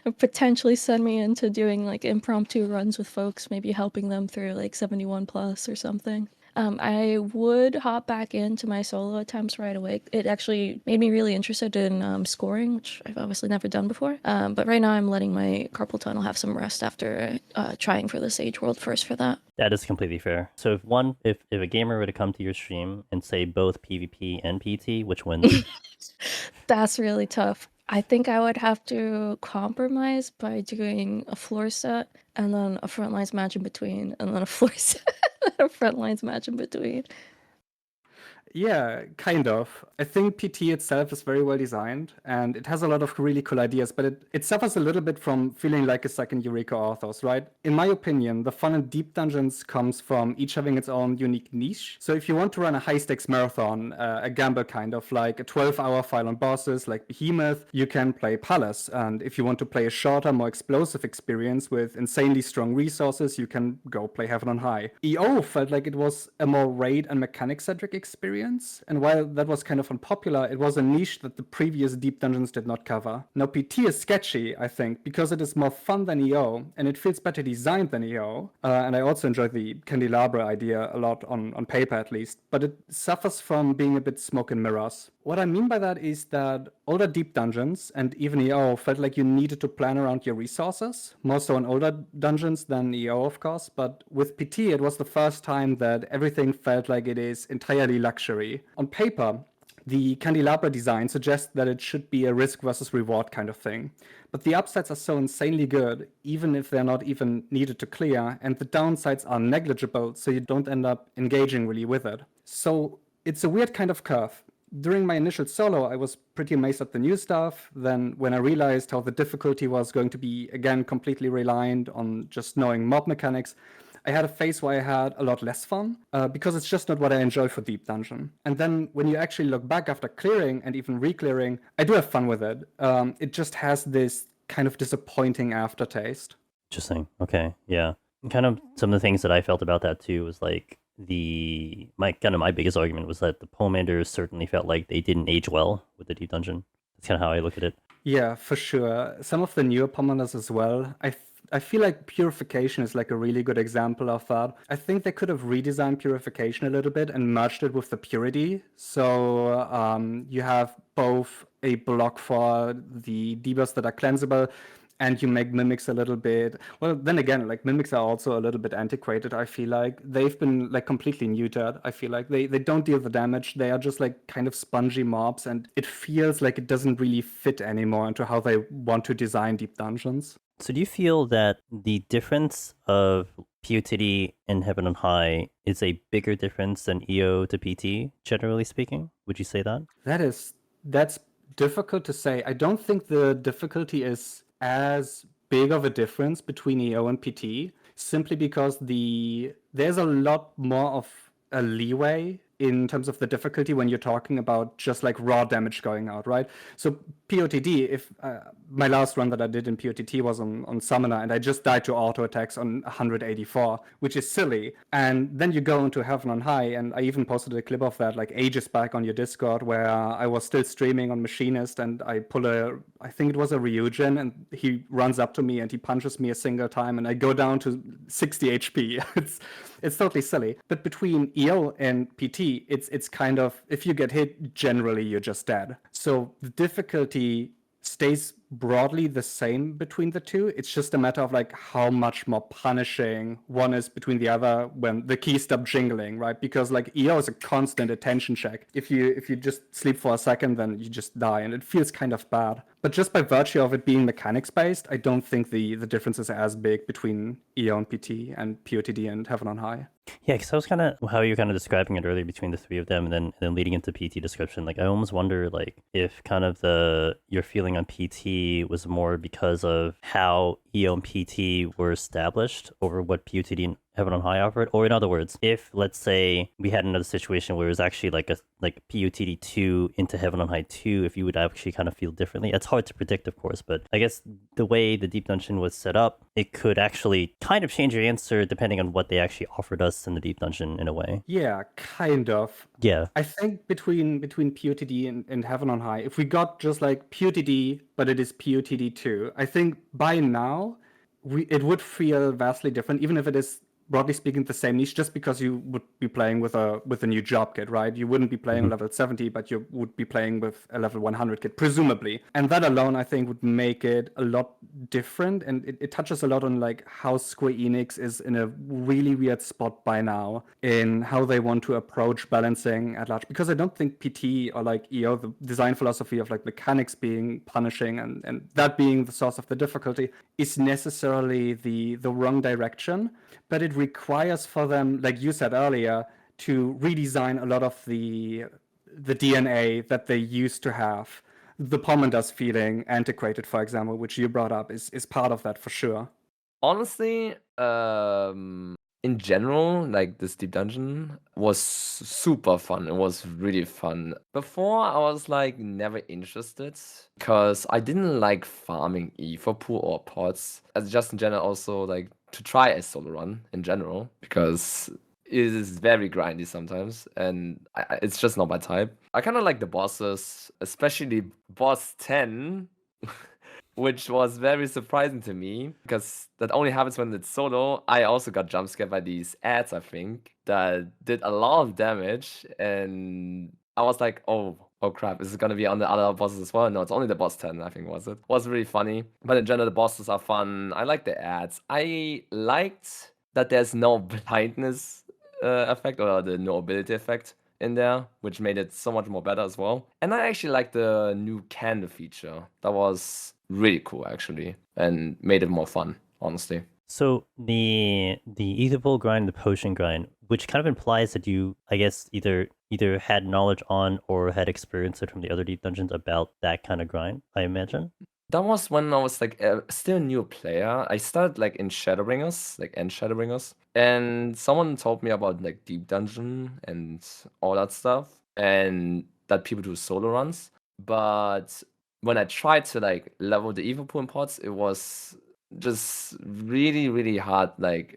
and potentially send me into doing like impromptu runs with folks, maybe helping them through like 71 plus or something. I would hop back into my solo attempts right away. It actually made me really interested in scoring, which I've obviously never done before. But right now I'm letting my carpal tunnel have some rest after trying for the Sage World first for that. That is completely fair. So if a gamer were to come to your stream and say both PvP and PT, which wins? That's really tough. I think I would have to compromise by doing a floor set and then a frontlines match in between, and then a floor set and a frontlines match in between. Yeah, kind of. I think PT itself is very well designed, and it has a lot of really cool ideas, but it suffers a little bit from feeling like a second Eureka Authors, right? In my opinion, the fun in Deep Dungeons comes from each having its own unique niche. So if you want to run a high-stakes marathon, a gamble kind of, like a 12-hour file on bosses like Behemoth, you can play Palace. And if you want to play a shorter, more explosive experience with insanely strong resources, you can go play Heaven on High. EO felt like it was a more raid and mechanic-centric experience. And while that was kind of unpopular, it was a niche that the previous Deep Dungeons did not cover. Now, PT is sketchy, I think, because it is more fun than EO, and it feels better designed than EO. And I also enjoyed the Candelabra idea a lot, on paper at least, but it suffers from being a bit smoke and mirrors. What I mean by that is that older deep dungeons and even EO felt like you needed to plan around your resources, more so in older dungeons than EO, of course. But with PT, it was the first time that everything felt like it is entirely luxury. On paper, the candelabra design suggests that it should be a risk versus reward kind of thing. But the upsides are so insanely good, even if they're not even needed to clear, and the downsides are negligible, so you don't end up engaging really with it. So it's a weird kind of curve. During my initial solo, I was pretty amazed at the new stuff. Then when I realized how the difficulty was going to be, again, completely reliant on just knowing mob mechanics, I had a phase where I had a lot less fun, because it's just not what I enjoy for Deep Dungeon. And then when you actually look back after clearing and even re-clearing, I do have fun with it. It just has this kind of disappointing aftertaste. Interesting. Okay. Yeah. And kind of some of the things that I felt about that too was like my biggest argument was that the Pomanders certainly felt like they didn't age well with the Deep Dungeon. That's kind of how I look at it. Yeah, for sure. Some of the newer Pomanders as well. I feel like Purification is like a really good example of that. I think they could have redesigned Purification a little bit and merged it with the Purity. So you have both a block for the debuffs that are cleansable, and you make mimics a little bit. Well, then again, like mimics are also a little bit antiquated. I feel like they've been like completely neutered. I feel like they don't deal the damage. They are just like kind of spongy mobs, and it feels like it doesn't really fit anymore into how they want to design Deep Dungeons. So do you feel that the difference of POTD and Heaven on High is a bigger difference than EO to PT, generally speaking? Would you say that? That's difficult to say. I don't think the difficulty is as big of a difference between EO and PT, simply because there's a lot more of a leeway in terms of the difficulty when you're talking about just like raw damage going out, right? So POTD, if my last run that I did in POTT was on Summoner, and I just died to auto attacks on 184, which is silly. And then you go into Heaven on High, and I even posted a clip of that like ages back on your Discord, where I was still streaming on Machinist, and I pull I think it was a Ryujin, and he runs up to me and he punches me a single time, and I go down to 60 HP. It's totally silly. But between EO and PT, it's kind of, if you get hit, generally you're just dead. So the difficulty stays broadly the same between the two. It's just a matter of like how much more punishing one is between the other when the keys stop jingling, right? Because like EO is a constant attention check. If you just sleep for a second, then you just die, and it feels kind of bad. But just by virtue of it being mechanics based, I don't think the difference is as big between EO and PT and POTD and Heaven on High. Yeah, because I was kind of how you were kind of describing it earlier between the three of them, and then leading into PT description. Like I almost wonder, like if kind of your feeling on PT was more because of how EO and PT were established over what POTD and Heaven on High offered, or in other words, if let's say we had another situation where it was actually like POTD 2 into Heaven on High 2, if you would actually kind of feel differently. It's hard to predict, of course, but I guess the way the Deep Dungeon was set up, it could actually kind of change your answer depending on what they actually offered us in the Deep Dungeon in a way. Yeah, kind of. Yeah. I think between POTD and Heaven on High, if we got just like POTD, but it is POTD 2, I think by now it would feel vastly different, even if it is broadly speaking the same niche, just because you would be playing with a new job kit, right? You wouldn't be playing level 70, but you would be playing with a level 100 kit, presumably. And that alone, I think, would make it a lot different. And it touches a lot on like how Square Enix is in a really weird spot by now in how they want to approach balancing at large. Because I don't think PT or like EO, the design philosophy of like mechanics being punishing and that being the source of the difficulty, is necessarily the wrong direction. But it requires for them, like you said earlier, to redesign a lot of the DNA that they used to have. The Pomanders feeling antiquated, for example, which you brought up, is part of that for sure. Honestly, in general, like this Deep Dungeon was super fun. It was really fun. Before, I was like never interested because I didn't like farming E for pool or pots. As just in general, also like to try a solo run in general because it is very grindy sometimes and it's just not my type. I kind of like the bosses, especially boss 10, which was very surprising to me because that only happens when it's solo. I also got jump scared by these ads, I think, that did a lot of damage, and I was like, oh, oh crap, is it gonna be on the other bosses as well? No, it's only the boss 10, I think was it. Was really funny. But in general, the bosses are fun. I like the ads. I liked that there's no blindness effect or the no ability effect in there, which made it so much more better as well. And I actually like the new candle feature. That was really cool actually, and made it more fun, honestly. So the ether pool grind, the potion grind, which kind of implies that you, I guess, either had knowledge on or had experience from the other deep dungeons about that kind of grind, I imagine. That was when I was like still a new player. I started like in Shadowbringers, like End Shadowbringers, and someone told me about like Deep Dungeon and all that stuff, and that people do solo runs. But when I tried to like level the evil pool in pots, it was just really, really hard like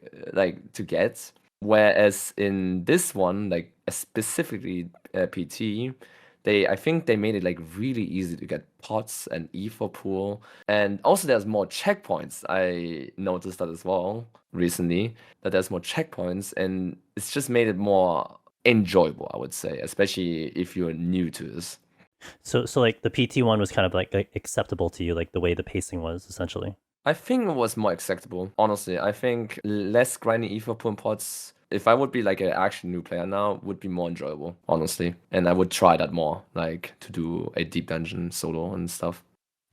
to get. Whereas in this one, like specifically PT, I think they made it like really easy to get pots and ether pool, and also there's more checkpoints. I noticed that as well recently, that there's more checkpoints, and it's just made it more enjoyable, I would say, especially if you're new to this. So like the PT one was kind of like acceptable to you, like the way the pacing was essentially. I think it was more acceptable, honestly. I think less grinding ether pool and pots, if I would be like an actual new player now, would be more enjoyable, honestly. And I would try that more, like to do a deep dungeon solo and stuff.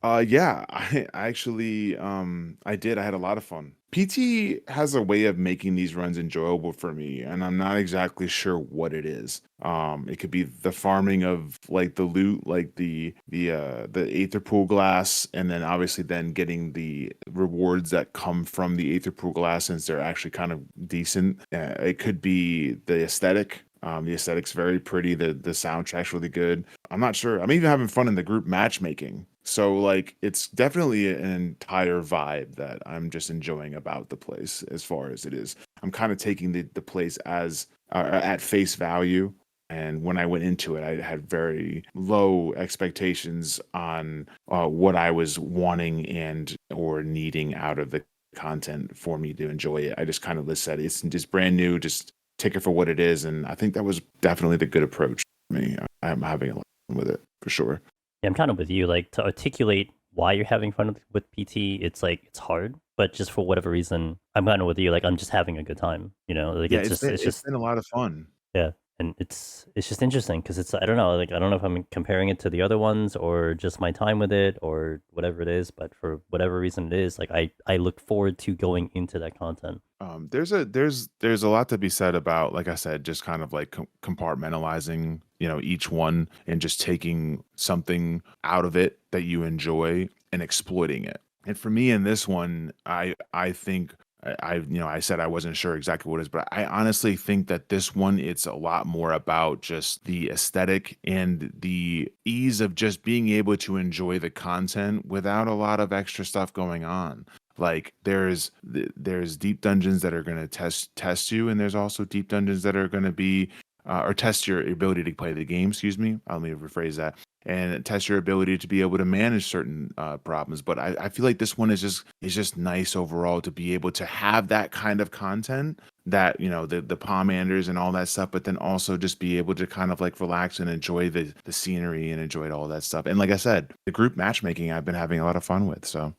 Yeah, I actually I did. I had a lot of fun. PT has a way of making these runs enjoyable for me, and I'm not exactly sure what it is. It could be the farming of like the loot, like the aether pool glass, and then obviously then getting the rewards that come from the aether pool glass since they're actually kind of decent. It could be the aesthetic. The aesthetic's very pretty. The soundtrack's really good. I'm not sure. I'm even having fun in the group matchmaking. So like it's definitely an entire vibe that I'm just enjoying about the place as far as it is. I'm kind of taking the place as at face value. And when I went into it, I had very low expectations on what I was wanting and or needing out of the content for me to enjoy it. I just kind of said it's just brand new, just take it for what it is. And I think that was definitely the good approach for me. I'm having a lot of fun with it for sure. Yeah, I'm kind of with you. Like to articulate why you're having fun with PT, it's like it's hard, but just for whatever reason, I'm kind of with you. Like I'm just having a good time, you know. Like Yeah, it's it's been a lot of fun. yeah, and it's just interesting because it's I don't know, like I don't know if I'm comparing it to the other ones or just my time with it or whatever it is, but for whatever reason it is, like I look forward to going into that content. There's a lot to be said about, like I said, just kind of like compartmentalizing, you know, each one and just taking something out of it that you enjoy and exploiting it. And for me in this one, I think I said I wasn't sure exactly what it is, but I honestly think that this one, it's a lot more about just the aesthetic and the ease of just being able to enjoy the content without a lot of extra stuff going on. Like there's deep dungeons that are going to test you, and there's also deep dungeons that are going to be or test your ability to play the game. Excuse me, let me rephrase that, and test your ability to be able to manage certain problems. But I feel like this one is just nice overall to be able to have that kind of content, that you know the pomanders and all that stuff, but then also just be able to kind of like relax and enjoy the scenery and enjoy all that stuff. And like I said, the group matchmaking I've been having a lot of fun with. So.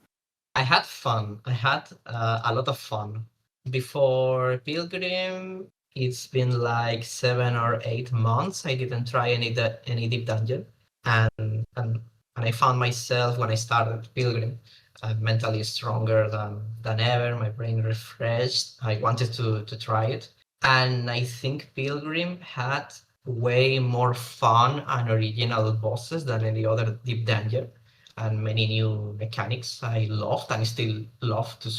I had fun. I had a lot of fun. Before Pilgrim, it's been like 7 or 8 months. I didn't try any deep dungeon, and I found myself when I started Pilgrim mentally stronger than ever. My brain refreshed. I wanted to try it, and I think Pilgrim had way more fun and original bosses than any other deep dungeon, and many new mechanics I loved and still love to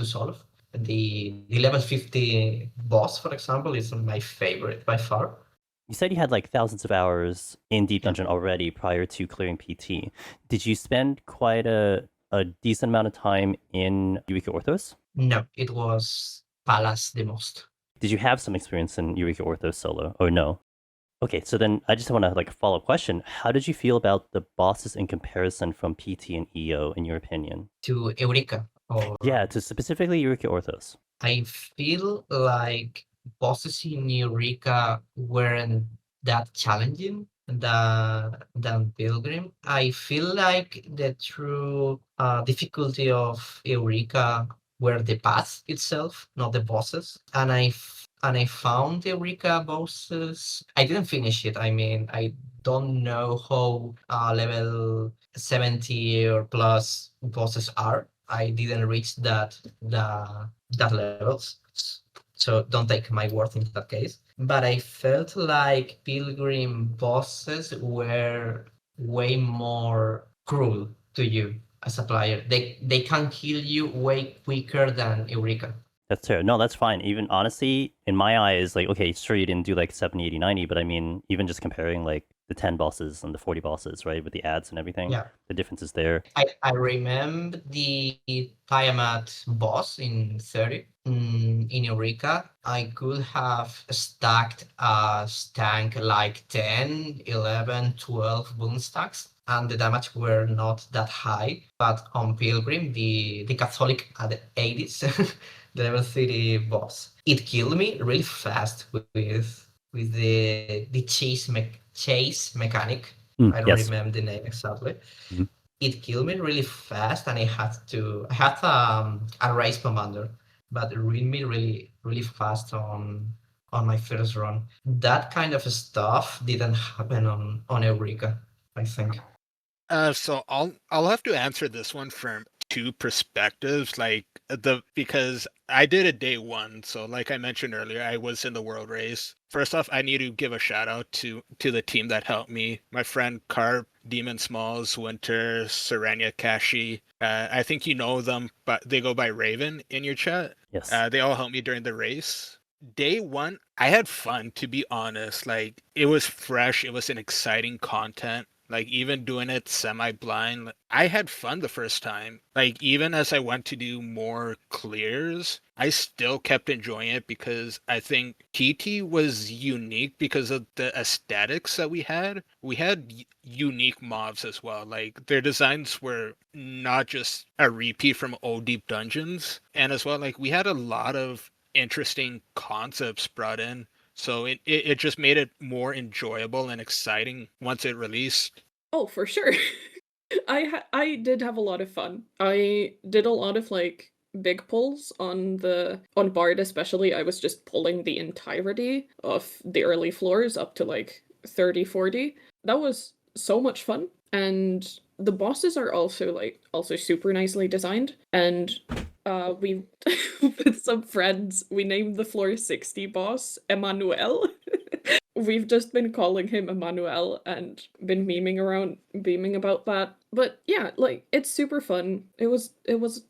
solve. The level 50 boss, for example, is my favorite by far. You said you had like thousands of hours in Deep Dungeon already prior to clearing PT. Did you spend quite a decent amount of time in Eureka Orthos? No, it was Palace the most. Did you have some experience in Eureka Orthos solo, or no? Okay, so then I just want to like a follow-up question. How did you feel about the bosses in comparison from PT and EO, in your opinion? To Eureka? Or... Yeah, to specifically Eureka Orthos. I feel like bosses in Eureka weren't that challenging. than Pilgrim. I feel like the true difficulty of Eureka were the path itself, not the bosses. And I found the Eureka bosses. I didn't finish it. I mean, I don't know how level 70 or plus bosses are. I didn't reach that levels. So don't take my word in that case. But I felt like Pilgrim bosses were way more cruel to you as a player. They can kill you way quicker than Eureka. That's fair. No, that's fine. Even honestly, in my eyes, like, okay, sure, you didn't do like 70, 80, 90, but I mean, even just comparing like the 10 bosses and the 40 bosses, right, with the ads and everything, Yeah. the difference is there. I remember the YamaAD boss in 30. In Eureka, I could have stacked a stank like 10, 11, 12 boon stacks, and the damage were not that high. But on Pilgrim, the Catholic at the 80s, the level 30 boss, it killed me really fast with the chase mechanic. I don't yes. remember the name exactly. Mhm. It killed me really fast, and I had a race commander, but it ruined me really fast on my first run. That kind of stuff didn't happen on Eureka, I think. So I'll have to answer this one from two perspectives, because I did it day one. So like I mentioned earlier, I was in the world race. First off, I need to give a shout out to the team that helped me. My friend Carp, Demon Smalls, Winter, Serenia Kashi. I think you know them, but they go by Raven in your chat. Yes. They all helped me during the race. Day one, I had fun, to be honest. Like, it was fresh. It was an exciting content. Like, even doing it semi-blind, I had fun the first time. Like, even as I went to do more clears, I still kept enjoying it because I think TT was unique because of the aesthetics that we had. We had unique mobs as well. Like, their designs were not just a repeat from old Deep Dungeons. And as well, like, we had a lot of interesting concepts brought in. So it just made it more enjoyable and exciting once it released. Oh, for sure. I did have a lot of fun. I did a lot of like big pulls on Bard especially. I was just pulling the entirety of the early floors up to like 30, 40. That was so much fun. And the bosses are also super nicely designed. And we with some friends, we named the floor 60 boss Emmanuel. We've just been calling him Emmanuel and been beaming about that. But yeah, like, it's super fun. It was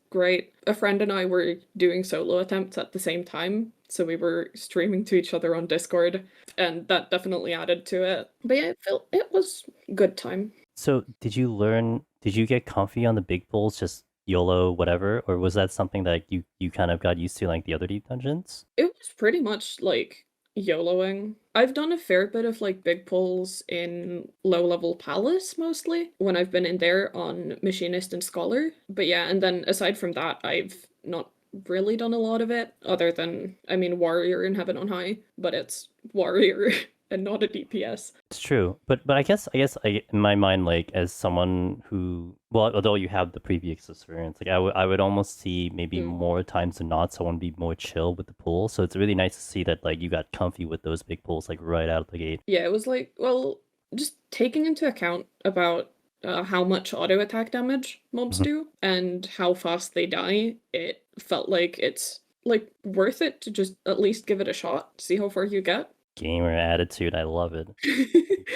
great. A friend and I were doing solo attempts at the same time, so we were streaming to each other on Discord, and that definitely added to it. But yeah, it was good time. So did you get comfy on the big pulls, just YOLO, whatever, or was that something that you kind of got used to like the other deep dungeons? It was pretty much like YOLOing. I've done a fair bit of like big pulls in low level Palace mostly when I've been in there on Machinist and Scholar. But yeah, and then aside from that, I've not really done a lot of it other than, I mean, Warrior in Heaven on High, but it's Warrior and not a DPS. It's true, but I guess in my mind, like, as someone who, well, although you have the previous experience, like I would almost see maybe more times than not someone be more chill with the pool. So it's really nice to see that like you got comfy with those big pools like right out of the gate. Yeah, it was like, well, just taking into account about how much auto attack damage mobs do and how fast they die, it felt like it's like worth it to just at least give it a shot, see how far you get. Gamer attitude, I love it.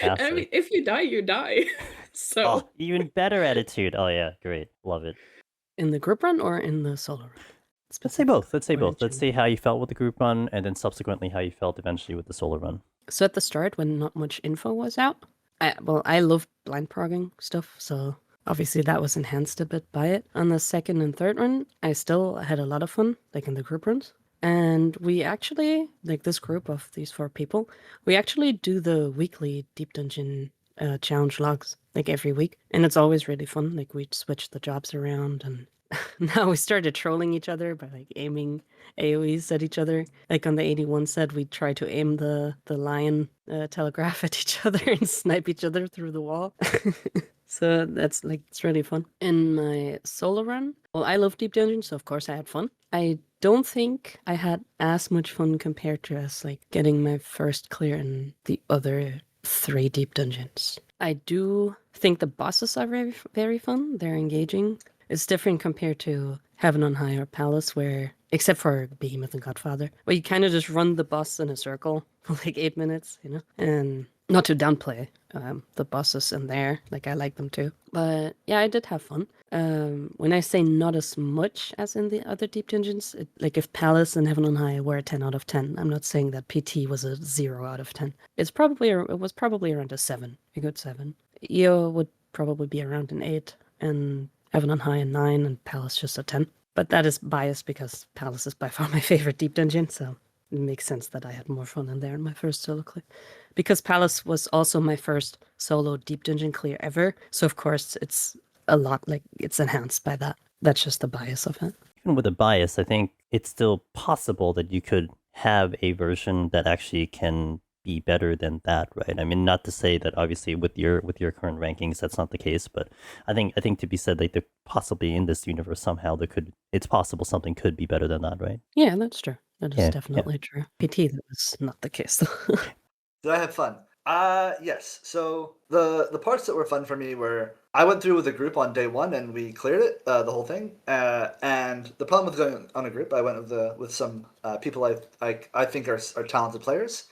I mean, if you die, you die. So Oh, even better attitude. Oh yeah, great, love it. In the group run or in the solo run? Let's say both. Let's say how you felt with the group run, and then subsequently how you felt eventually with the solo run. So at the start, when not much info was out, I love blind progging stuff, so obviously that was enhanced a bit by it. On the second and third run, I still had a lot of fun, like in the group runs. And we actually, like this group of these 4 people, we actually do the weekly Deep Dungeon challenge logs, like every week. And it's always really fun. Like we switch the jobs around and now we started trolling each other by like aiming AoEs at each other. Like on the 81 set, we tried to aim the lion telegraph at each other and snipe each other through the wall. So that's like, it's really fun. In my solo run, well, I love Deep Dungeon, so of course I had fun. I don't think I had as much fun compared to as like getting my first clear in the other 3 Deep Dungeons. I do think the bosses are very, very fun. They're engaging. It's different compared to Heaven on High or Palace, where, except for Behemoth and Godfather, where you kind of just run the boss in a circle for like 8 minutes, you know? And not to downplay the bosses in there, like I like them too. But yeah, I did have fun. When I say not as much as in the other Deep Dungeons, like if Palace and Heaven on High were a 10 out of 10, I'm not saying that PT was a 0 out of 10. It was probably around a 7, a good 7. EO would probably be around an 8, and Heaven on High a 9, and Palace just a 10. But that is biased because Palace is by far my favorite Deep Dungeon, so it makes sense that I had more fun in there in my first solo clear. Because Palace was also my first solo Deep Dungeon clear ever, so of course it's a lot, like, it's enhanced by that. That's just the bias of it. Even with a bias, I think it's still possible that you could have a version that actually can be better than that, right? I mean, not to say that obviously with your current rankings that's not the case, but I think to be said, like, there possibly in this universe somehow it's possible something could be better than that, right? Yeah, that's true. That is Yeah, definitely true. PT, that was not the case. Did I have fun? Yes. So the parts that were fun for me were I went through with a group on day 1 and we cleared it, the whole thing. And the problem with going on a group, I went with some people I think are talented players.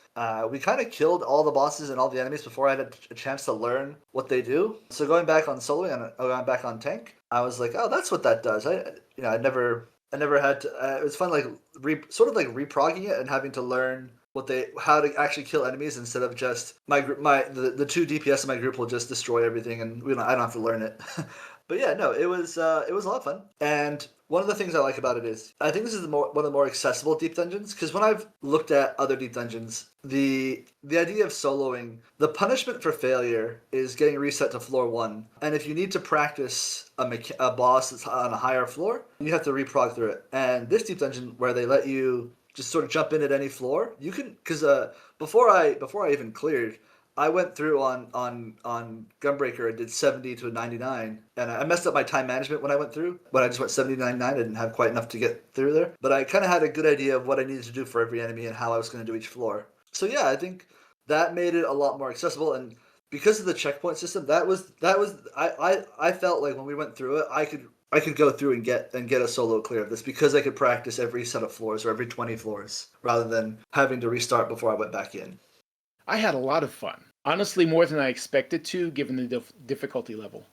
We kind of killed all the bosses and all the enemies before I had a chance to learn what they do. So going back on solo and going back on tank, I was like, oh, that's what that does. I never had to. It was fun, like sort of like reprogging it and having to learn how to actually kill enemies instead of just the 2 DPS in my group will just destroy everything and I don't have to learn it. But yeah, no, it was a lot of fun. And one of the things I like about it is I think this is one of the more accessible Deep Dungeons, because when I've looked at other Deep Dungeons, the idea of soloing, the punishment for failure is getting reset to floor 1. And if you need to practice a boss that's on a higher floor, you have to reprog through it. And this Deep Dungeon, where they let you just sort of jump in at any floor, you can, because before I even cleared, I went through on Gunbreaker and did 70 to 99, and I messed up my time management when I went through. When I just went 70 to 99, I didn't have quite enough to get through there. But I kind of had a good idea of what I needed to do for every enemy and how I was going to do each floor. So yeah, I think that made it a lot more accessible. And because of the checkpoint system, I felt like when we went through it, I could go through and get a solo clear of this because I could practice every set of floors or every 20 floors rather than having to restart before I went back in. I had a lot of fun. Honestly, more than I expected to, given the difficulty level.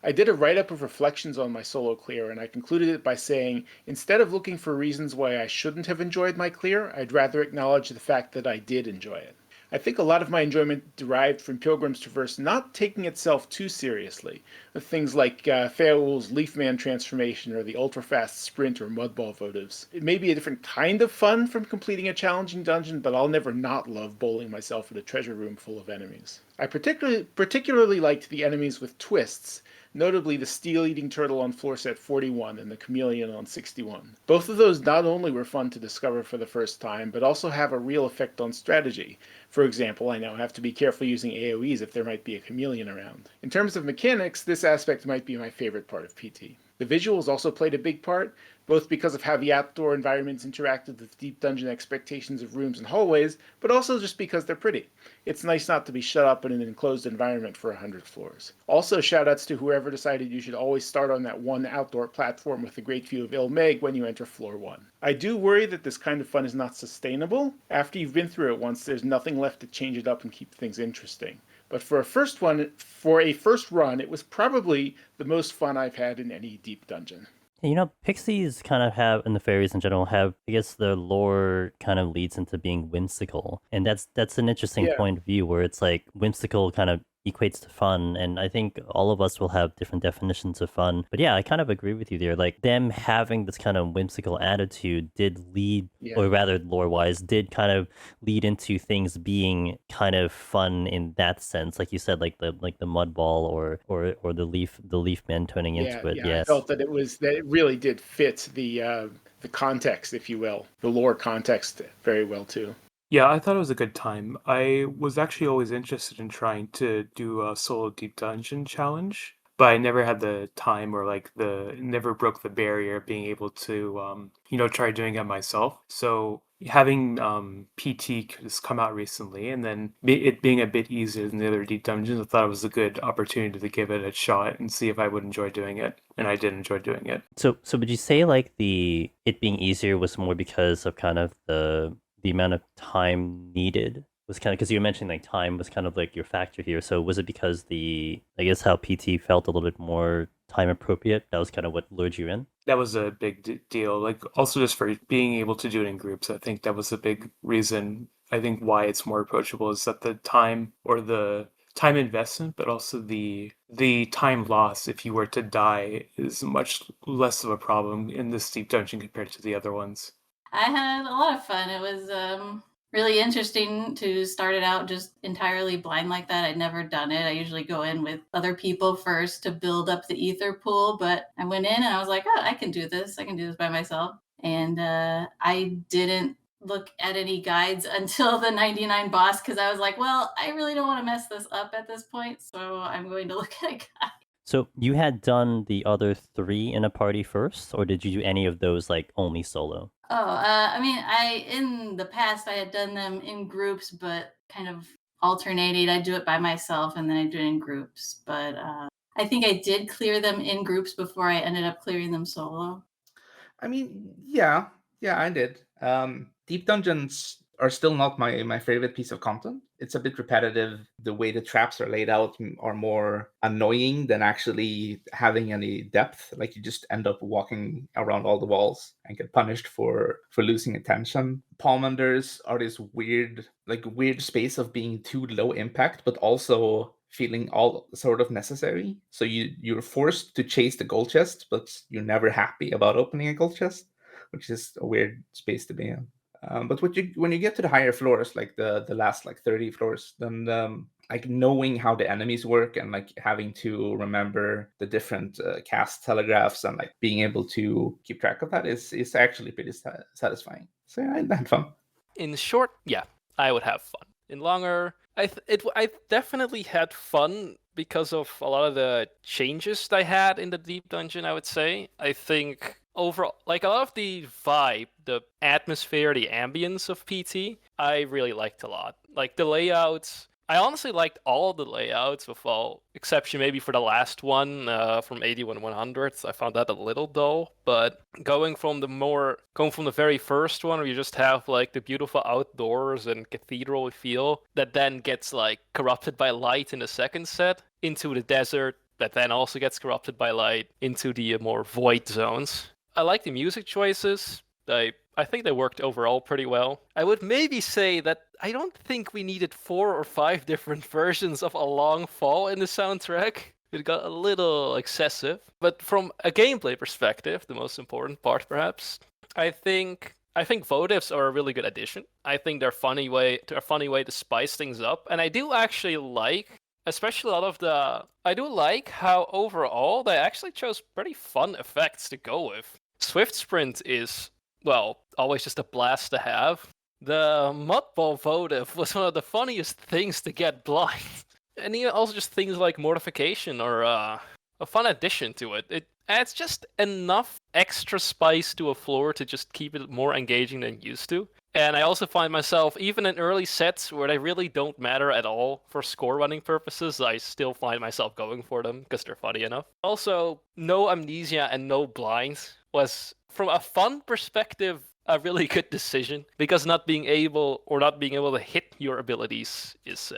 I did a write-up of reflections on my solo clear, and I concluded it by saying, instead of looking for reasons why I shouldn't have enjoyed my clear, I'd rather acknowledge the fact that I did enjoy it. I think a lot of my enjoyment derived from Pilgrim's Traverse not taking itself too seriously, with things like Faol's Leafman transformation or the ultra-fast sprint or mudball votives. It may be a different kind of fun from completing a challenging dungeon, but I'll never not love bowling myself in a treasure room full of enemies. I particularly liked the enemies with twists, notably the steel-eating turtle on floor set 41 and the chameleon on 61. Both of those not only were fun to discover for the first time, but also have a real effect on strategy. For example, I now have to be careful using AoEs if there might be a chameleon around. In terms of mechanics, this aspect might be my favorite part of PT. The visuals also played a big part, both because of how the outdoor environments interacted with deep dungeon expectations of rooms and hallways, but also just because they're pretty. It's nice not to be shut up in an enclosed environment for 100 floors. Also, shoutouts to whoever decided you should always start on that one outdoor platform with a great view of Ilmeg when you enter floor 1. I do worry that this kind of fun is not sustainable. After you've been through it once, there's nothing left to change it up and keep things interesting. But for a first run, it was probably the most fun I've had in any deep dungeon. You know, pixies kind of have, and the fairies in general have, I guess their lore kind of leads into being whimsical. And that's an interesting point of view where it's like whimsical kind of equates to fun, and I think all of us will have different definitions of fun. But yeah, I kind of agree with you there. Like them having this kind of whimsical attitude did lead, Yeah. or rather lore-wise, did kind of lead into things being kind of fun in that sense. Like you said, like the mud ball or the leaf man turning into it. I Yes. felt that it really did fit the context, if you will, the lore context very well too. Yeah, I thought it was a good time. I was actually always interested in trying to do a solo deep dungeon challenge, but I never had the time or never broke the barrier of being able to try doing it myself. So having PT just come out recently, and then it being a bit easier than the other deep dungeons, I thought it was a good opportunity to give it a shot and see if I would enjoy doing it, and I did enjoy doing it. So would you say like it being easier was more because of kind of the amount of time needed was kind of, because you were mentioning like time was kind of like your factor here. So was it because I guess how PT felt a little bit more time appropriate? That was kind of what lured you in? That was a big deal. Like also just for being able to do it in groups, I think that was a big reason. I think why it's more approachable is that the time or the time investment, but also the time loss if you were to die is much less of a problem in this deep dungeon compared to the other ones. I had a lot of fun. It was really interesting to start it out just entirely blind like that. I'd never done it. I usually go in with other people first to build up the ether pool, but I went in and I was like, oh, I can do this. I can do this by myself. And I didn't look at any guides until the 99 boss because I was like, well, I really don't want to mess this up at this point, so I'm going to look at a guide. So you had done the other 3 in a party first, or did you do any of those like only solo? Oh, I mean, in the past I had done them in groups, but kind of alternated. I do it by myself and then I do it in groups. But I think I did clear them in groups before I ended up clearing them solo. I mean, yeah, I did. Deep dungeons are still not my favorite piece of content. It's a bit repetitive. The way the traps are laid out are more annoying than actually having any depth. Like you just end up walking around all the walls and get punished for losing attention. Palmanders are this weird space of being too low impact, but also feeling all sort of necessary. So you're forced to chase the gold chest, but you're never happy about opening a gold chest, which is a weird space to be in. But when you get to the higher floors, like the last 30 floors, then like knowing how the enemies work and like having to remember the different cast telegraphs and like being able to keep track of that is actually pretty satisfying. So yeah, I had fun. In short, yeah, I would have fun. In longer, I definitely had fun because of a lot of the changes I had in the deep dungeon. I would say I think overall, like a lot of the vibe, the atmosphere, the ambience of PT, I really liked a lot. Like the layouts, I honestly liked all the layouts, with all exception maybe for the last one from 81-100. I found that a little dull, but going from the very first one where you just have like the beautiful outdoors and cathedral feel that then gets like corrupted by light in the second set, into the desert that then also gets corrupted by light, into the more void zones. I like the music choices. I think they worked overall pretty well. I would maybe say that I don't think we needed 4 or 5 different versions of A Long Fall in the soundtrack. It got a little excessive. But from a gameplay perspective, the most important part perhaps, I think votives are a really good addition. I think they're a funny way to spice things up. And I do actually like, especially I do like how overall they actually chose pretty fun effects to go with. Swift Sprint is, well, always just a blast to have. The Mudball votive was one of the funniest things to get blind. And even also just things like Mortification are a fun addition to it. It adds just enough extra spice to a floor to just keep it more engaging than used to. And I also find myself, even in early sets where they really don't matter at all for score running purposes, I still find myself going for them because they're funny enough. Also, no amnesia and no blinds was, from a fun perspective, a really good decision, because not being able to hit your abilities is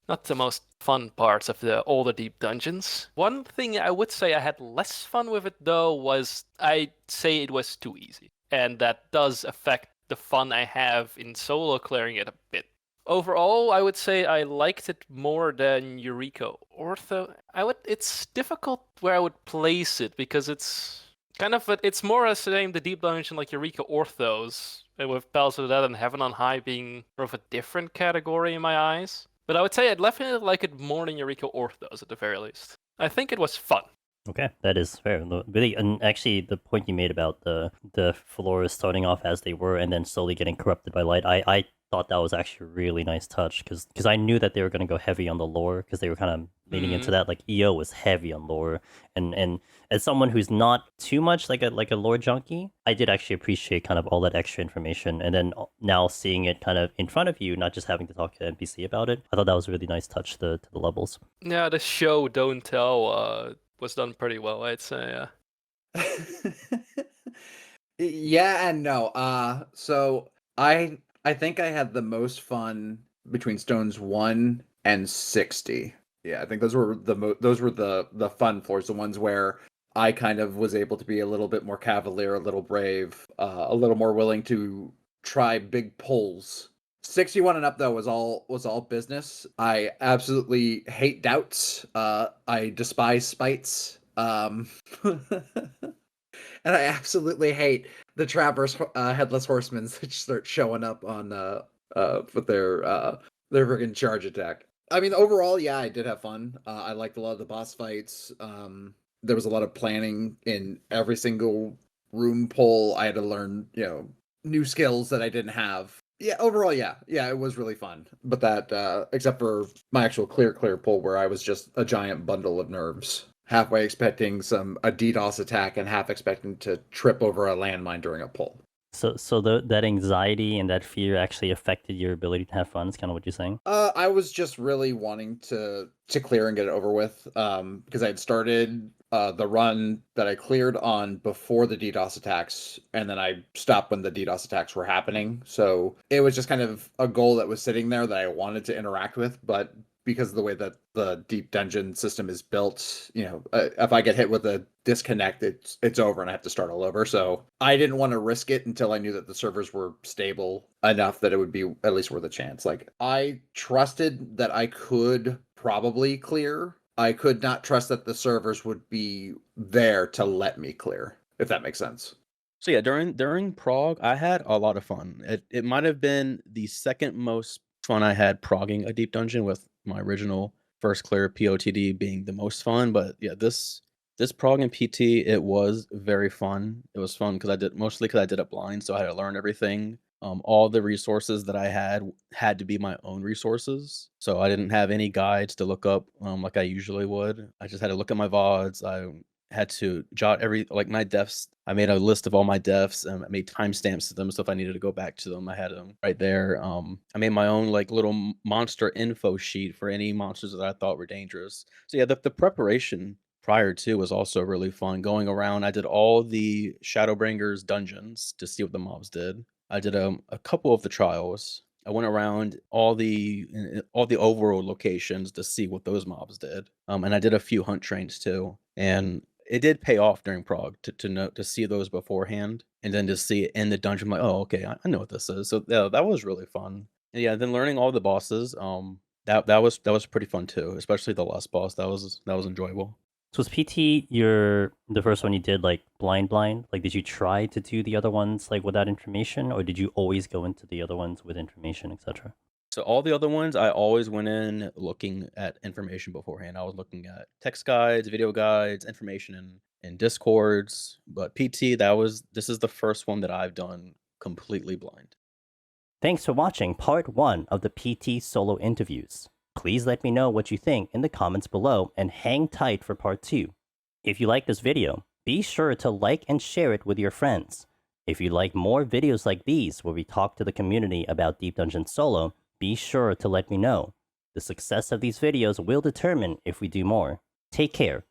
not the most fun parts of all the deep dungeons. One thing I would say I had less fun with it though was I'd say it was too easy, and that does affect the fun I have in solo clearing it a bit. overall, I would say I liked it more than Eureka Ortho. It's difficult where I would place it because it's kind of it's more as saying the Deep Dungeon like Eureka Orthos, with Palace of the Dead and Heaven on High being sort of a different category in my eyes. But I would say I'd definitely like it more than Eureka Orthos at the very least. I think it was fun. Okay, that is fair. Really, and actually, the point you made about the floors starting off as they were and then slowly getting corrupted by light, I thought that was actually a really nice touch because I knew that they were going to go heavy on the lore because they were kind of leaning into that. Like EO was heavy on lore, and as someone who's not too much like a lore junkie, I did actually appreciate kind of all that extra information. And then now seeing it kind of in front of you, not just having to talk to NPC about it, I thought that was a really nice touch to the levels. Yeah, the show Don't Tell was done pretty well, I'd say. Yeah and no. So I think I had the most fun between Stones 1 and 60. Yeah, I think those were the fun floors, the ones where I kind of was able to be a little bit more cavalier, a little brave, a little more willing to try big pulls. 61 and up though was all business. I absolutely hate doubts. I despise spites. And I absolutely hate the trappers, headless horsemen that start showing up on with their friggin' charge attack. I mean, overall, yeah, I did have fun. I liked a lot of the boss fights. There was a lot of planning in every single room pull. I had to learn, new skills that I didn't have. Yeah, overall, yeah, it was really fun. But that, except for my actual clear pull, where I was just a giant bundle of nerves, halfway expecting a DDoS attack and half expecting to trip over a landmine during a pull. So that anxiety and that fear actually affected your ability to have fun. Is kind of what you're saying. I was just really wanting to clear and get it over with, because I had started the run that I cleared on before the DDoS attacks, and then I stopped when the DDoS attacks were happening. So it was just kind of a goal that was sitting there that I wanted to interact with, but because of the way that the deep dungeon system is built, if I get hit with a disconnect, it's over and I have to start all over. So I didn't want to risk it until I knew that the servers were stable enough that it would be at least worth a chance. Like, I trusted that I could probably clear. I could not trust that the servers would be there to let me clear, if that makes sense. So yeah, during Prague, I had a lot of fun. It might have been the second most fun I had progging a deep dungeon, with my original first clear POTD being the most fun. But yeah, this prog and PT, it was very fun. It was fun because I did it blind, so I had to learn everything. All the resources that I had to be my own resources, so I didn't have any guides to look up like I usually would. I just had to look at my VODs. I had to jot my deaths. I made a list of all my deaths and I made timestamps to them, so if I needed to go back to them, I had them right there. I made my own little monster info sheet for any monsters that I thought were dangerous. So yeah, the preparation prior to was also really fun. Going around, I did all the Shadowbringers dungeons to see what the mobs did. I did a couple of the trials. I went around all the overworld locations to see what those mobs did. And I did a few hunt trains too. And it did pay off during Prague to see those beforehand, and then to see it in the dungeon. I'm like, oh, okay, I know what this is. So yeah, that was really fun. And yeah, then learning all the bosses, that was pretty fun too, especially the last boss. That was enjoyable. So was PT the first one you did blind? Like, did you try to do the other ones without information, or did you always go into the other ones with information, etc.? So all the other ones, I always went in looking at information beforehand. I was looking at text guides, video guides, information in Discords. But PT, this is the first one that I've done completely blind. Thanks for watching part 1 of the PT solo interviews. Please let me know what you think in the comments below and hang tight for part 2. If you like this video, be sure to like and share it with your friends. If you like more videos like these where we talk to the community about Deep Dungeon Solo, be sure to let me know. The success of these videos will determine if we do more. Take care,